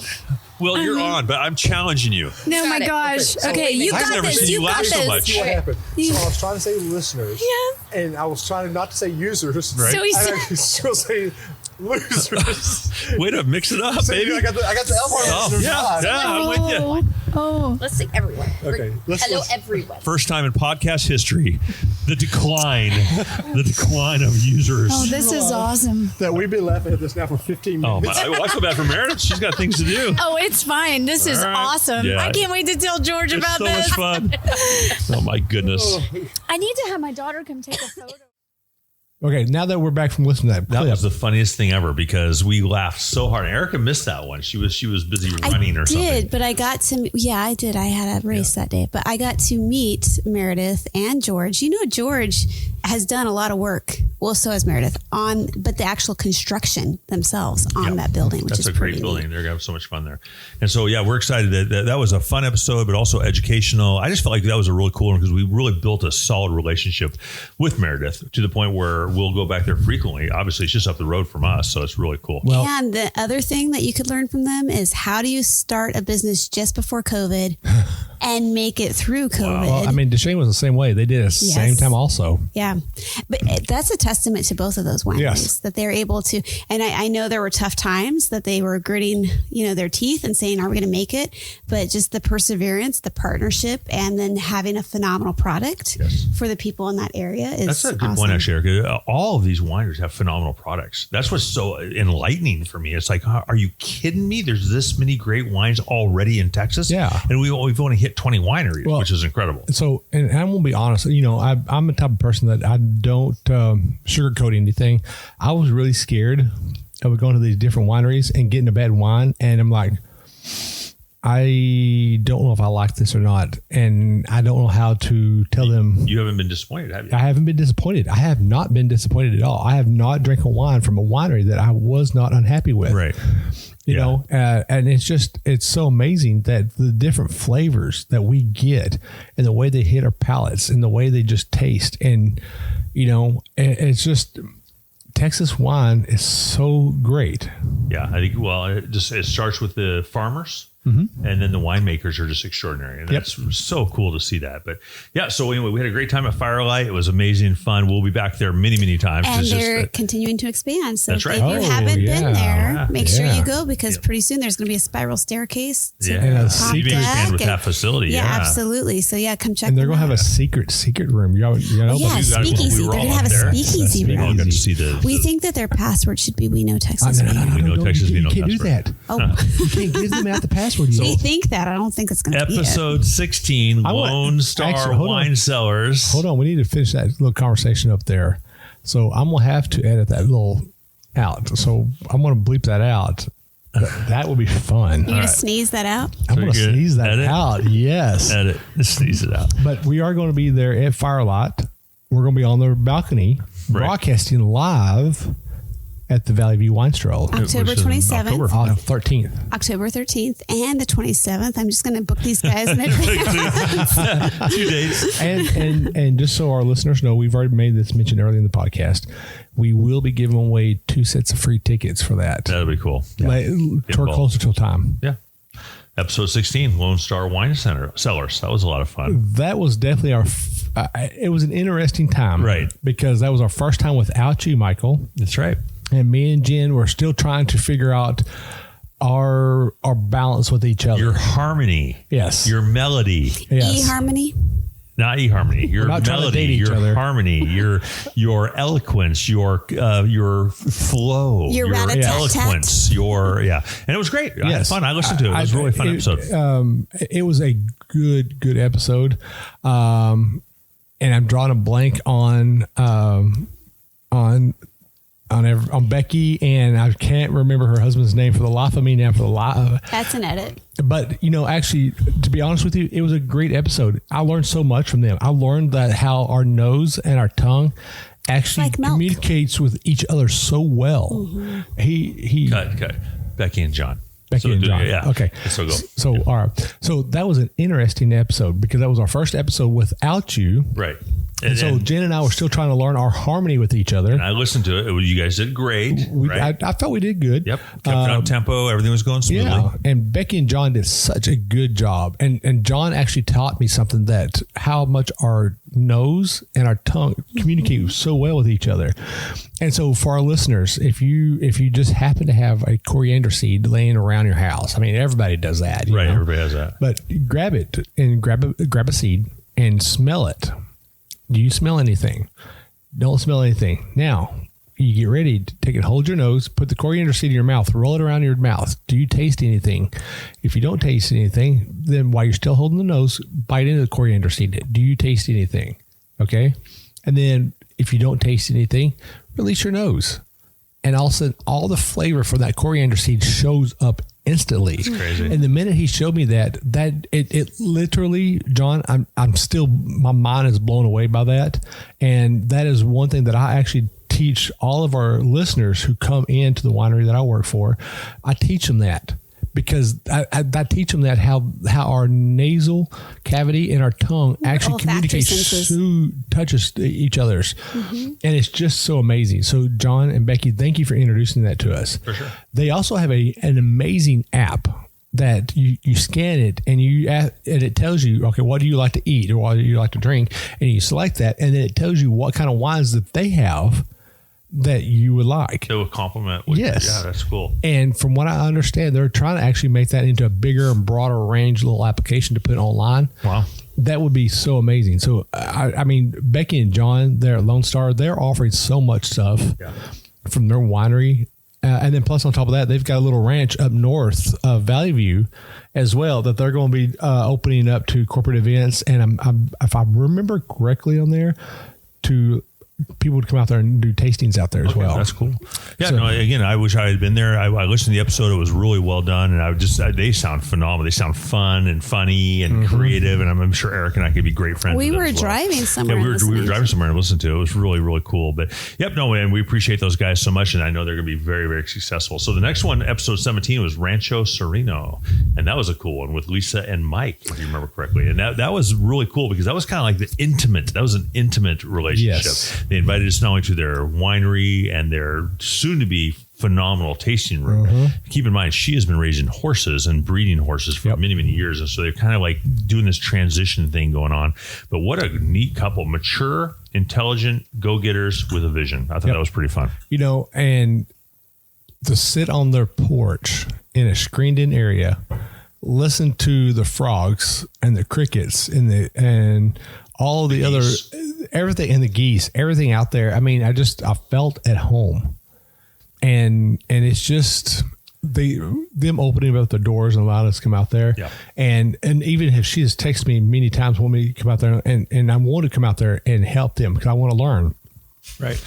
Will, you're on, but I'm challenging you. No, my Got it. gosh. Okay, you I've got never this. seen you You got laugh so this. much. What happened? So I was trying to say listeners. Yeah. And I was trying not to say users. Right. So he And said, I was still saying losers. Way to mix it up, So baby. I got the L part of listeners. Yeah, I'm with you. oh. let's say everyone. Okay, Hello, everyone. First time in podcast history, the decline of users. Oh, this is awesome. That we've been laughing at this now for 15 Oh, minutes. I feel bad for Meredith. She's got things to do. Oh, it's fine. This is All right. awesome. Yeah. I can't wait to tell George It's about so this. much fun. Oh my goodness. I need to have my daughter come take a photo. Okay, now that we're back from listening to that That clip, was the funniest thing ever because we laughed so hard. Erica missed that one. She was busy running or something. I did, but I got to, I did. I had a race that day, but I got to meet Meredith and George. You know, George has done a lot of work. Well, so has Meredith but the actual construction themselves on that building, which That's is a great pretty building. neat. They're going to have so much fun there. And so, yeah, we're excited that was a fun episode, but also educational. I just felt like that was a really cool one because we really built a solid relationship with Meredith to the point where we'll go back there frequently. Obviously, it's just up the road from us, so it's really cool. Well- And the other thing that you could learn from them is how do you start a business just before COVID and make it through COVID. Well, I mean, Deshane was the same way. They did it at the same time also. Yeah. But that's a testament to both of those wineries that they're able to. And I know there were tough times that they were gritting, their teeth and saying, are we going to make it? But just the perseverance, the partnership, and then having a phenomenal product for the people in that area is That's a good awesome. point, actually, Erica. All of these wineries have phenomenal products. That's what's so enlightening for me. It's like, are you kidding me? There's this many great wines already in Texas. Yeah. And we've only hit 20 wineries, which is incredible. So, and I'm going to be honest, I'm the type of person that I don't sugarcoat anything. I was really scared of going to these different wineries and getting a bad wine. And I'm like, I don't know if I like this or not. And I don't know how to tell them. You haven't been disappointed, have you? I haven't been disappointed. I have not been disappointed at all. I have not drank a wine from a winery that I was not unhappy with. Right. You know, and it's so amazing that the different flavors that we get and the way they hit our palates and the way they just taste. And, it's just Texas wine is so great. Yeah. I think, it starts with the farmers. Mm-hmm. And then the winemakers are just extraordinary. And that's so cool to see that. But so anyway, we had a great time at Firelight. It was amazing and fun. We'll be back there many, many times. And they're continuing to expand. So that's right. if you haven't been there, make sure you go, because pretty soon there's going to be a spiral staircase. And a secret expand with that facility. Yeah, absolutely. So come check. And they're going to have a secret room. Speakeasy. They're going to have a speakeasy room. all got to see we think that their password should be "We Know Texas." No, We know Texas. You can't do that. Oh, you can't give them out the password. They think that. I don't think it's going to be Episode 16, Lone Star Wine Cellars. Hold on. We need to finish that little conversation up there. So I'm going to have to edit that little out. So I'm going to bleep that out. That would be fun. You're going to sneeze that out? I'm going to sneeze that out. Yes. Edit. Sneeze it out. But we are going to be there at Firelight. We're going to be on the balcony broadcasting live at the Valley View Wine Stroll. October 27th. October 13th. October 13th and the 27th. I'm just going to book these guys in advance. 2 days. And just so our listeners know, we've already made this mention early in the podcast. We will be giving away 2 sets of free tickets for that. That'll be cool. Closer to time. Yeah. Episode 16, Lone Star Wine Cellars. That was a lot of fun. That was definitely it was an interesting time. Right. Because that was our first time without you, Michael. That's right. And me and Jen were still trying to figure out our balance with each other. Your harmony. Yes. Your melody. Yes. E-harmony? Not e-harmony. Your melody, your harmony, your eloquence, your flow, your eloquence, and it was great. I had fun. I listened to it. It was a really fun episode. It was a good episode. And I'm drawing a blank on Becky, and I can't remember her husband's name for the life of me now. That's an edit. But actually, to be honest with you, it was a great episode. I learned so much from them. I learned that how our nose and our tongue actually communicates with each other so well. Mm-hmm. He cut. Becky and John. Becky and John. Yeah. Okay. So all right. So that was an interesting episode because that was our first episode without you. Right. And so Jen and I were still trying to learn our harmony with each other. And I listened to it. You guys did great. I felt we did good. Yep. Kept it on tempo. Everything was going smoothly. Yeah. And Becky and John did such a good job. And John actually taught me something, that how much our nose and our tongue communicate so well with each other. And so for our listeners, if you just happen to have a coriander seed laying around your house, I mean, everybody does that. Right. know? Everybody has that. But grab it and grab a seed and smell it. Do you smell anything? Don't smell anything. Now, you get ready to take it, hold your nose, put the coriander seed in your mouth, roll it around your mouth. Do you taste anything? If you don't taste anything, then while you're still holding the nose, bite into the coriander seed. Do you taste anything? Okay. And then if you don't taste anything, release your nose. And all of a sudden, all the flavor from that coriander seed shows up instantly. It's crazy. And the minute he showed me that it literally, John, I'm still, my mind is blown away by that. And that is one thing that I actually teach all of our listeners who come into the winery that I work for. I teach them that. Because I teach them that how our nasal cavity and our tongue actually communicates, touches each other's. Mm-hmm. And it's just so amazing. So John and Becky, thank you for introducing that to us. For sure. They also have an amazing app that you scan it and and it tells you, okay, what do you like to eat or what do you like to drink? And you select that, and then it tells you what kind of wines that they have that you would like. It would complement. Yes. Yeah, that's cool. And from what I understand, they're trying to actually make that into a bigger and broader range little application to put online. Wow. That would be so amazing. So, I mean, Becky and John, they're at Lone Star. They're offering so much stuff from their winery. And then plus on top of that, they've got a little ranch up north of Valley View as well that they're going to be opening up to corporate events. And if I remember correctly on there, to people would come out there and do tastings out there as well. That's cool. Yeah. So, no, again, I wish I had been there. I listened to the episode. It was really well done. And they sound phenomenal. They sound fun and funny and creative. And I'm sure Eric and I could be great friends. We with them were as well. driving somewhere. Yeah, we were driving somewhere and listened to it. It was really, really cool. But and we appreciate those guys so much. And I know they're going to be very, very successful. So the next one, episode 17, was Rancho Sereno. And that was a cool one with Lisa and Mike, if you remember correctly. And that was really cool because that was kind of like that was an intimate relationship. Yes. They invited us not only to their winery and their soon to be phenomenal tasting room. Keep in mind, she has been raising horses and breeding horses for many, many years. And so they're kind of like doing this transition thing going on. But what a neat couple, mature, intelligent go-getters with a vision. I thought that was pretty fun. You know, and to sit on their porch in a screened in area, listen to the frogs and the crickets and all the other, everything, and the geese, everything out there. I mean, I felt at home, and it's just them opening up the doors and allowing us to come out there. Yeah. And even if she has texted me many times, want me to come out there and I want to come out there and help them because I want to learn. Right.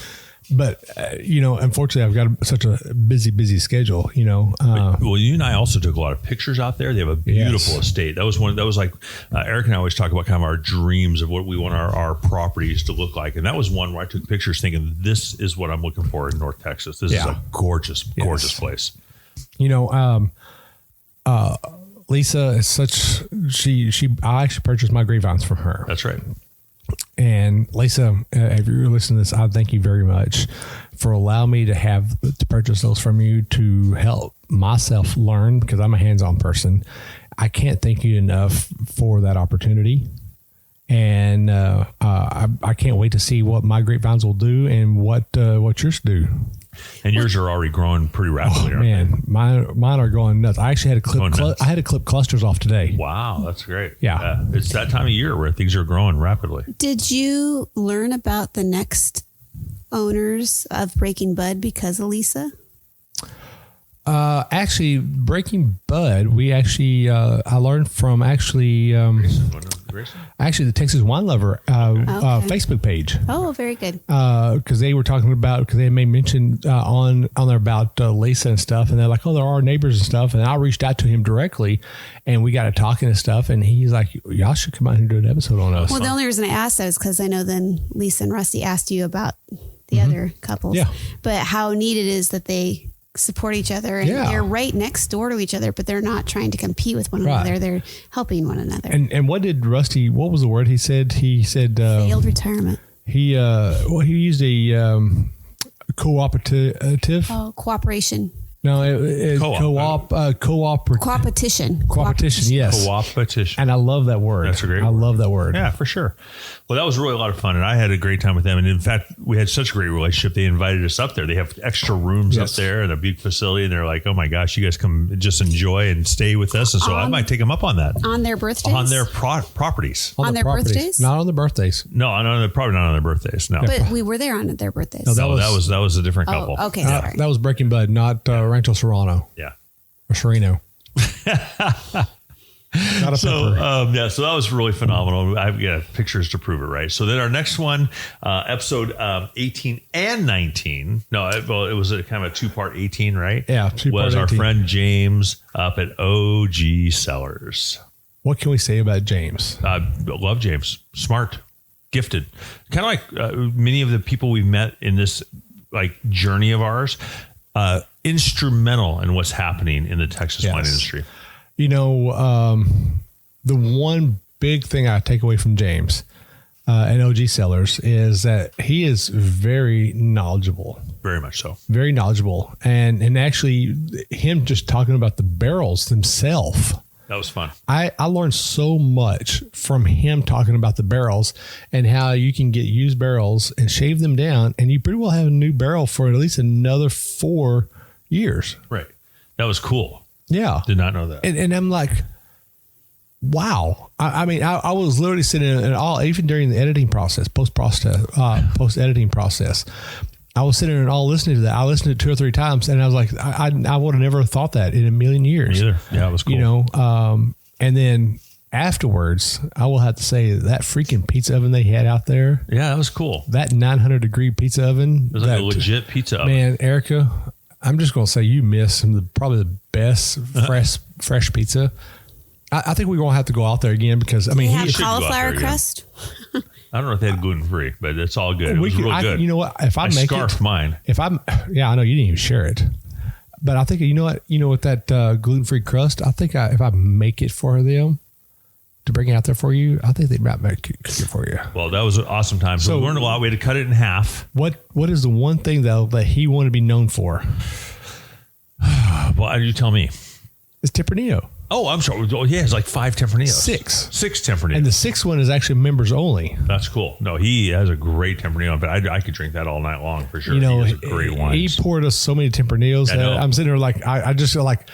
But, unfortunately, I've got such a busy schedule, Well, you and I also took a lot of pictures out there. They have a beautiful estate. That was like Eric and I always talk about kind of our dreams of what we want our properties to look like. And that was one where I took pictures thinking, this is what I'm looking for in North Texas. This is a gorgeous place. Lisa is I actually purchased my grapevines from her. That's right. And Lisa, if you're listening to this, I thank you very much for allowing me to purchase those from you to help myself learn because I'm a hands-on person. I can't thank you enough for that opportunity. And I can't wait to see what my grapevines will do and what yours do. And yours are already growing pretty rapidly. Oh, man, mine are going nuts. I actually had to clip clusters off today. Wow, that's great. Yeah. It's that time of year where things are growing rapidly. Did you learn about the next owners of Breaking Bud because of Lisa? Actually, Breaking Bud, we actually I learned from Actually, the Texas Wine Lover Facebook page. Oh, very good. Because they were talking about, because they made mention on there about Lisa and stuff, and they're like, oh, there are neighbors and stuff. And I reached out to him directly, and we got to talking and stuff. And he's like, y'all should come out here and do an episode on us. Well, the only reason I asked that is because I know then Lisa and Rusty asked you about the other couples. Yeah. But how neat it is that they support each other and they're right next door to each other, but they're not trying to compete with one another. They're helping one another. And what did Rusty, what was the word he said? He said failed retirement. He used a cooperative. Oh, cooperation. No, it cooperative. Coopetition. Yes. Coopetition. And I love that word. That's a great word. I love that word. Yeah, for sure. Well, that was really a lot of fun, and I had a great time with them. And in fact, we had such a great relationship. They invited us up there. They have extra rooms up there and a big facility, and they're like, "Oh my gosh, you guys come just enjoy and stay with us." And so I might take them up on that on their birthdays, on their properties, on their birthdays. Not on the birthdays. No, probably not on their birthdays. No, but we were there on their birthdays. No, that was a different couple. Okay, sorry. That was Breaking Bud, not Rancho Serrano. Yeah. Or Sereno. So that was really phenomenal. I've got pictures to prove it, right? So then our next one, episode 18 and 19. No, it was a kind of a two-part 18, right? Yeah, two-part was our 18. friend James up at OG Cellars. What can we say about James? Love James. Smart, gifted. Kind of like many of the people we've met in this journey of ours. Instrumental in what's happening in the Texas wine industry. The one big thing I take away from James and OG Cellars is that he is very knowledgeable. Very much so. Very knowledgeable. And actually him just talking about the barrels themselves. That was fun. I learned so much from him talking about the barrels and how you can get used barrels and shave them down, and you pretty well have a new barrel for at least another 4 years. Right. That was cool. Yeah. Did not know that. And I'm like, wow. I mean, I was literally sitting in all, even during the editing process, post-editing process, I was sitting and all listening to that. I listened to it 2 or 3 times, and I was like, I would have never thought that in a million years. Me either. Yeah, it was cool. You know, and then afterwards, I will have to say that freaking pizza oven they had out there. Yeah, that was cool. That 900-degree pizza oven. It was like a legit pizza oven. Man, Erica, I'm just going to say you missed probably the best fresh pizza. I think we're going to have to go out there again because, I mean, they have cauliflower crust. I don't know if they had gluten-free, but it's all good. It was real good. You know what? If I make scarfed mine. Yeah, I know you didn't even share it, but I think you know what that gluten-free crust. I think if I make it for them to bring it out there for you, I think they might make it for you. Well, that was an awesome time. So we learned a lot. We had to cut it in half. What is the one thing though that he wanted to be known for? Well, you tell me. It's Tempranillo. Oh, I'm sorry. Oh, yeah, it's like 5 Tempranillos. 6 Tempranillos. And the 6th one is actually members only. That's cool. No, he has a great Tempranillo, but I could drink that all night long for sure. You know, he has a great wine. He poured us so many Tempranillos. I'm sitting there like, I just feel like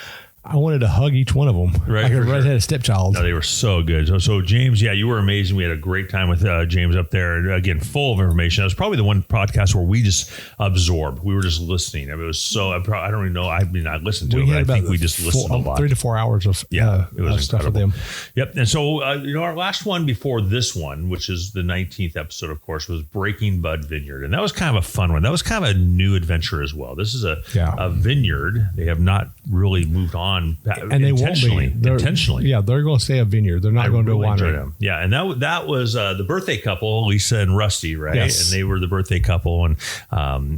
I wanted to hug each one of them, right, like a redheaded stepchild. No, they were so good. So James, yeah, you were amazing. We had a great time with James up there. Again, full of information. It was probably the one podcast where we just absorbed. We were just listening. I mean, it was so. I don't even know. I mean, I listened to it, but I think we just listened a lot. 3 to 4 hours of it was stuff with them. Yep. And so our last one before this one, which is the 19th episode, of course, was Breaking Bud Vineyard, and that was kind of a fun one. That was kind of a new adventure as well. This is a vineyard. They have not really moved on. And they won't be intentionally. Yeah, they're going to stay a vineyard. They're not going to do a winery. Yeah, and that was the birthday couple, Lisa and Rusty, right? Yes. And they were the birthday couple, and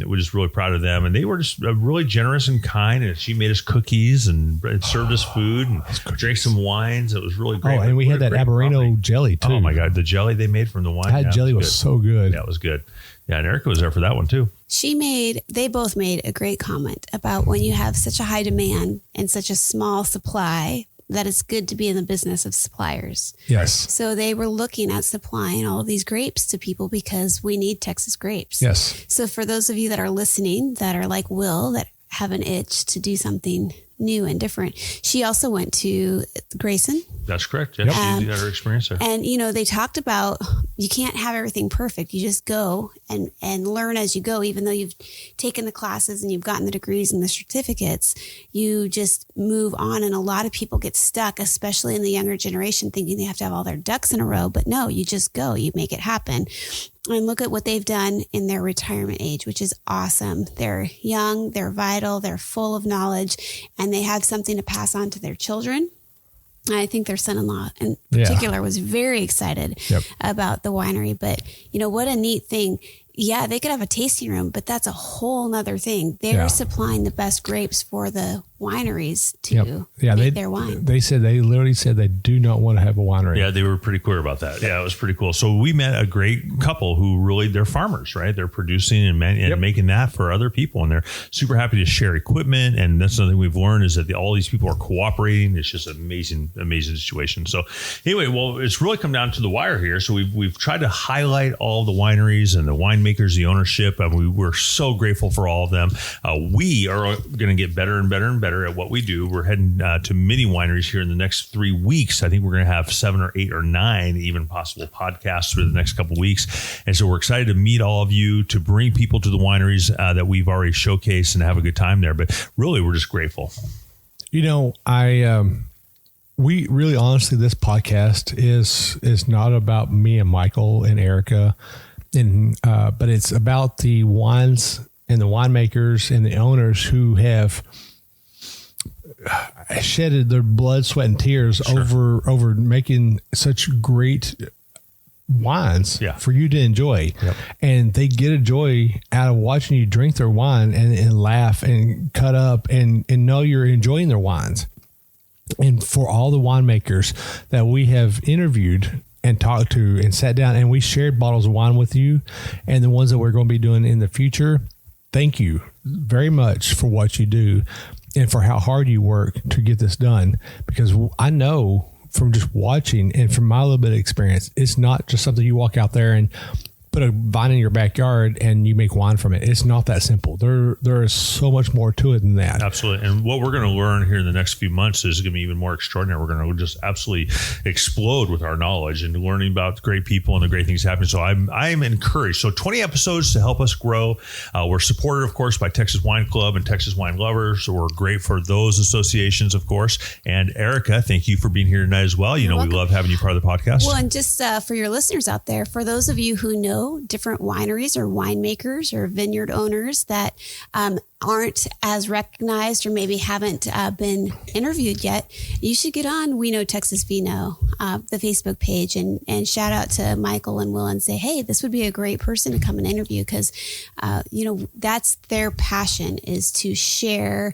we're just really proud of them. And they were just really generous and kind. And she made us cookies and served us food and drank some wines. It was really great. Oh, and we had that Abarino jelly too. Oh my God, the jelly they made from the wine. That jelly was so good. Yeah, it was good. Yeah, and Erica was there for that one too. They both made a great comment about when you have such a high demand and such a small supply, that it's good to be in the business of suppliers. Yes. So they were looking at supplying all of these grapes to people because we need Texas grapes. Yes. So for those of you that are listening, that are like Will, that have an itch to do something new and different. She also went to Grayson. That's correct. Yeah, she had her experience there. And, they talked about you can't have everything perfect. You just go and learn as you go. Even though you've taken the classes and you've gotten the degrees and the certificates, you just move on. And a lot of people get stuck, especially in the younger generation, thinking they have to have all their ducks in a row. But no, you just go. You make it happen. And look at what they've done in their retirement age, which is awesome. They're young, they're vital, they're full of knowledge, and they have something to pass on to their children. I think their son-in-law in particular was very excited about the winery. But, what a neat thing. Yeah, they could have a tasting room, but that's a whole nother thing. They're supplying the best grapes for the wineries to make their wine. They literally said they do not want to have a winery. Yeah, they were pretty clear about that. Yeah, it was pretty cool. So we met a great couple who really, they're farmers, right? They're producing and making that for other people. And they're super happy to share equipment. And that's something we've learned is that all these people are cooperating. It's just an amazing, amazing situation. So anyway, well, it's really come down to the wire here. So we've tried to highlight all the wineries and the winemakers, the ownership. We're so grateful for all of them. We are going to get better and better and better at what we do. We're heading to many wineries here in the next 3 weeks. I think we're going to have 7 or 8 or 9 even possible podcasts for the next couple of weeks. And so we're excited to meet all of you, to bring people to the wineries that we've already showcased and have a good time there. But really, we're just grateful. We really honestly, this podcast is not about me and Michael and Erica, but it's about the wines and the winemakers and the owners who have shedded their blood, sweat, and tears over making such great wines for you to enjoy. Yep. And they get a joy out of watching you drink their wine and laugh and cut up and know you're enjoying their wines. And for all the winemakers that we have interviewed and talked to and sat down and we shared bottles of wine with you and the ones that we're going to be doing in the future, thank you very much for what you do and for how hard you work to get this done. Because I know from just watching and from my little bit of experience, it's not just something you walk out there and put a vine in your backyard and you make wine from it. It's not that simple. There is so much more to it than that. Absolutely. And what we're going to learn here in the next few months is going to be even more extraordinary. We're going to just absolutely explode with our knowledge and learning about great people and the great things happening. So I'm encouraged. So 20 episodes to help us grow. We're supported, of course, by Texas Wine Club and Texas Wine Lovers. So we're great for those associations, of course. And Erica, thank you for being here tonight as well. We love having you part of the podcast. Well, and just for your listeners out there, for those of you who know different wineries or winemakers or vineyard owners that aren't as recognized or maybe haven't been interviewed yet, you should get on We Know Texas Vino, the Facebook page, and shout out to Michael and Will and say, hey, this would be a great person to come and interview because, that's their passion, is to share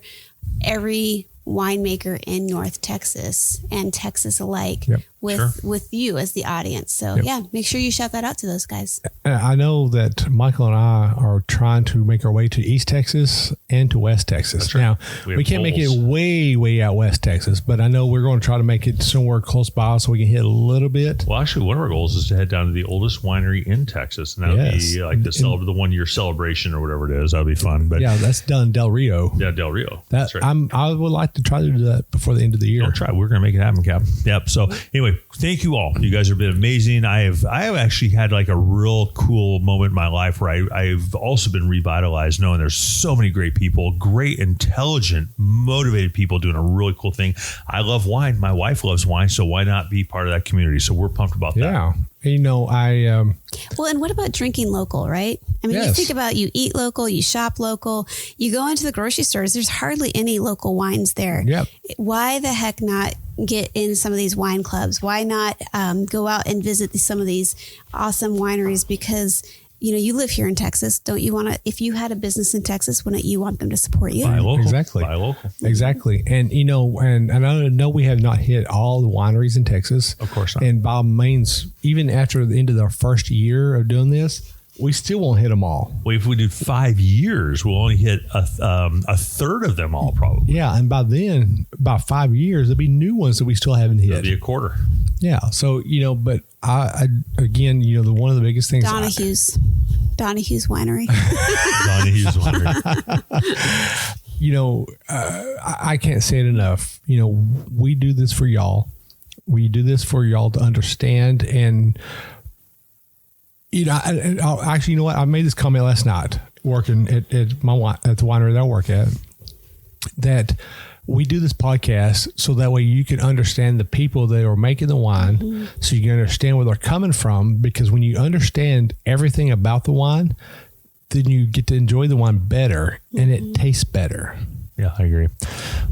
every winemaker in North Texas and Texas alike with you as the audience. So make sure you shout that out to those guys. I know that Michael and I are trying to make our way to East Texas and to West Texas. Right. Now, we can't make it way out West Texas, but I know we're going to try to make it somewhere close by so we can hit a little bit. Well, actually, one of our goals is to head down to the oldest winery in Texas, and that would be like the 1 year celebration or whatever it is. That would be fun. But that's done Del Rio. Yeah, Del Rio. That's right. I would like to try to do that before the end of the year. We'll try. We're going to make it happen, Cap. Yep. So anyway, thank you all. You guys have been amazing. I have actually had like a real cool moment in my life where I've also been revitalized knowing there's so many great people, great, intelligent, motivated people doing a really cool thing. I love wine. My wife loves wine. So why not be part of that community? So we're pumped about that. Yeah. Well, and what about drinking local, right? I mean, you think about, you eat local, you shop local, you go into the grocery stores, there's hardly any local wines there. Yep. Why the heck not get in some of these wine clubs? Why not go out and visit some of these awesome wineries? Because you live here in Texas. Don't you want to, if you had a business in Texas, wouldn't you want them to support you? Buy local. Exactly. Buy local. Exactly. And, and I know we have not hit all the wineries in Texas. Of course not. And by means, even after the end of our first year of doing this, we still won't hit them all. Well, if we do 5 years, we'll only hit a third of them all, probably. Yeah. And by then, by 5 years, there'll be new ones that we still haven't hit. It'll be a quarter. Yeah. So, but I again, one of the biggest things. Donahue's Winery. Donahue's Winery. I can't say it enough. We do this for y'all. We do this for y'all to understand. And, actually, you know what? I made this comment last night working at the winery that I work at, that we do this podcast so that way you can understand the people that are making the wine, so you can understand where they're coming from. Because when you understand everything about the wine, then you get to enjoy the wine better and it tastes better. Yeah, I agree.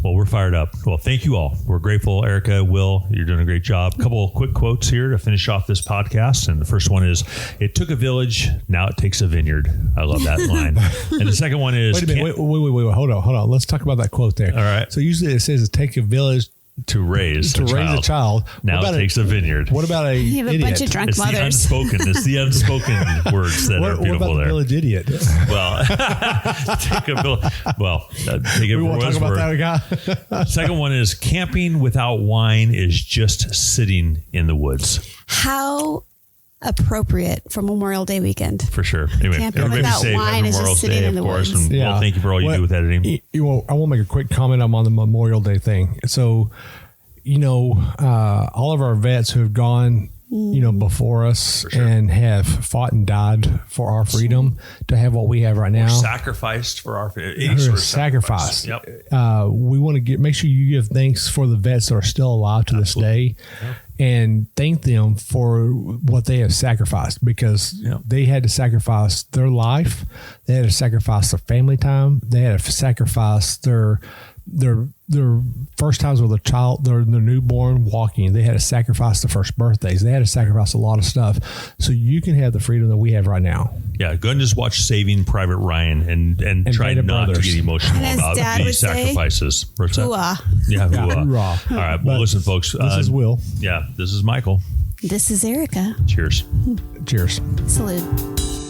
Well, we're fired up. Well, thank you all. We're grateful. Erica, Will, you're doing a great job. A couple of quick quotes here to finish off this podcast. And the first one is, it took a village, now it takes a vineyard. I love that line. And the second one is... Wait a minute. Wait. Hold on. Let's talk about that quote there. All right. So usually it says it take a village to raise a child. Now it takes a vineyard. What about you have a bunch of drunk mothers. It's the unspoken words that are beautiful there. What about the village idiot? Well, take it we won't talk about that guy. Second one is, camping without wine is just sitting in the woods. How appropriate for Memorial Day weekend. For sure. Anyway, camping everybody without safe. wine is Memorial just sitting Day, in the of course. woods. And well, thank you for all you do with editing. I want to make a quick comment on the Memorial Day thing. So, all of our vets who have gone, before us and have fought and died for our freedom to have what we have right now. Sacrificed for our freedom. Sacrifice. Yep. We want to make sure you give thanks for the vets that are still alive to this day. Yep. And thank them for what they have sacrificed, because they had to sacrifice their life. They had to sacrifice their family time. They had to sacrifice their first times with a child, their newborn walking. They had to sacrifice the first birthdays. They had to sacrifice a lot of stuff so you can have the freedom that we have right now. Yeah, go and just watch Saving Private Ryan and try not to get emotional about these sacrifices. Hooah. Yeah, hooah. All right, well, listen, folks. This is Will. Yeah, this is Michael. This is Erica. Cheers. Cheers. Salute.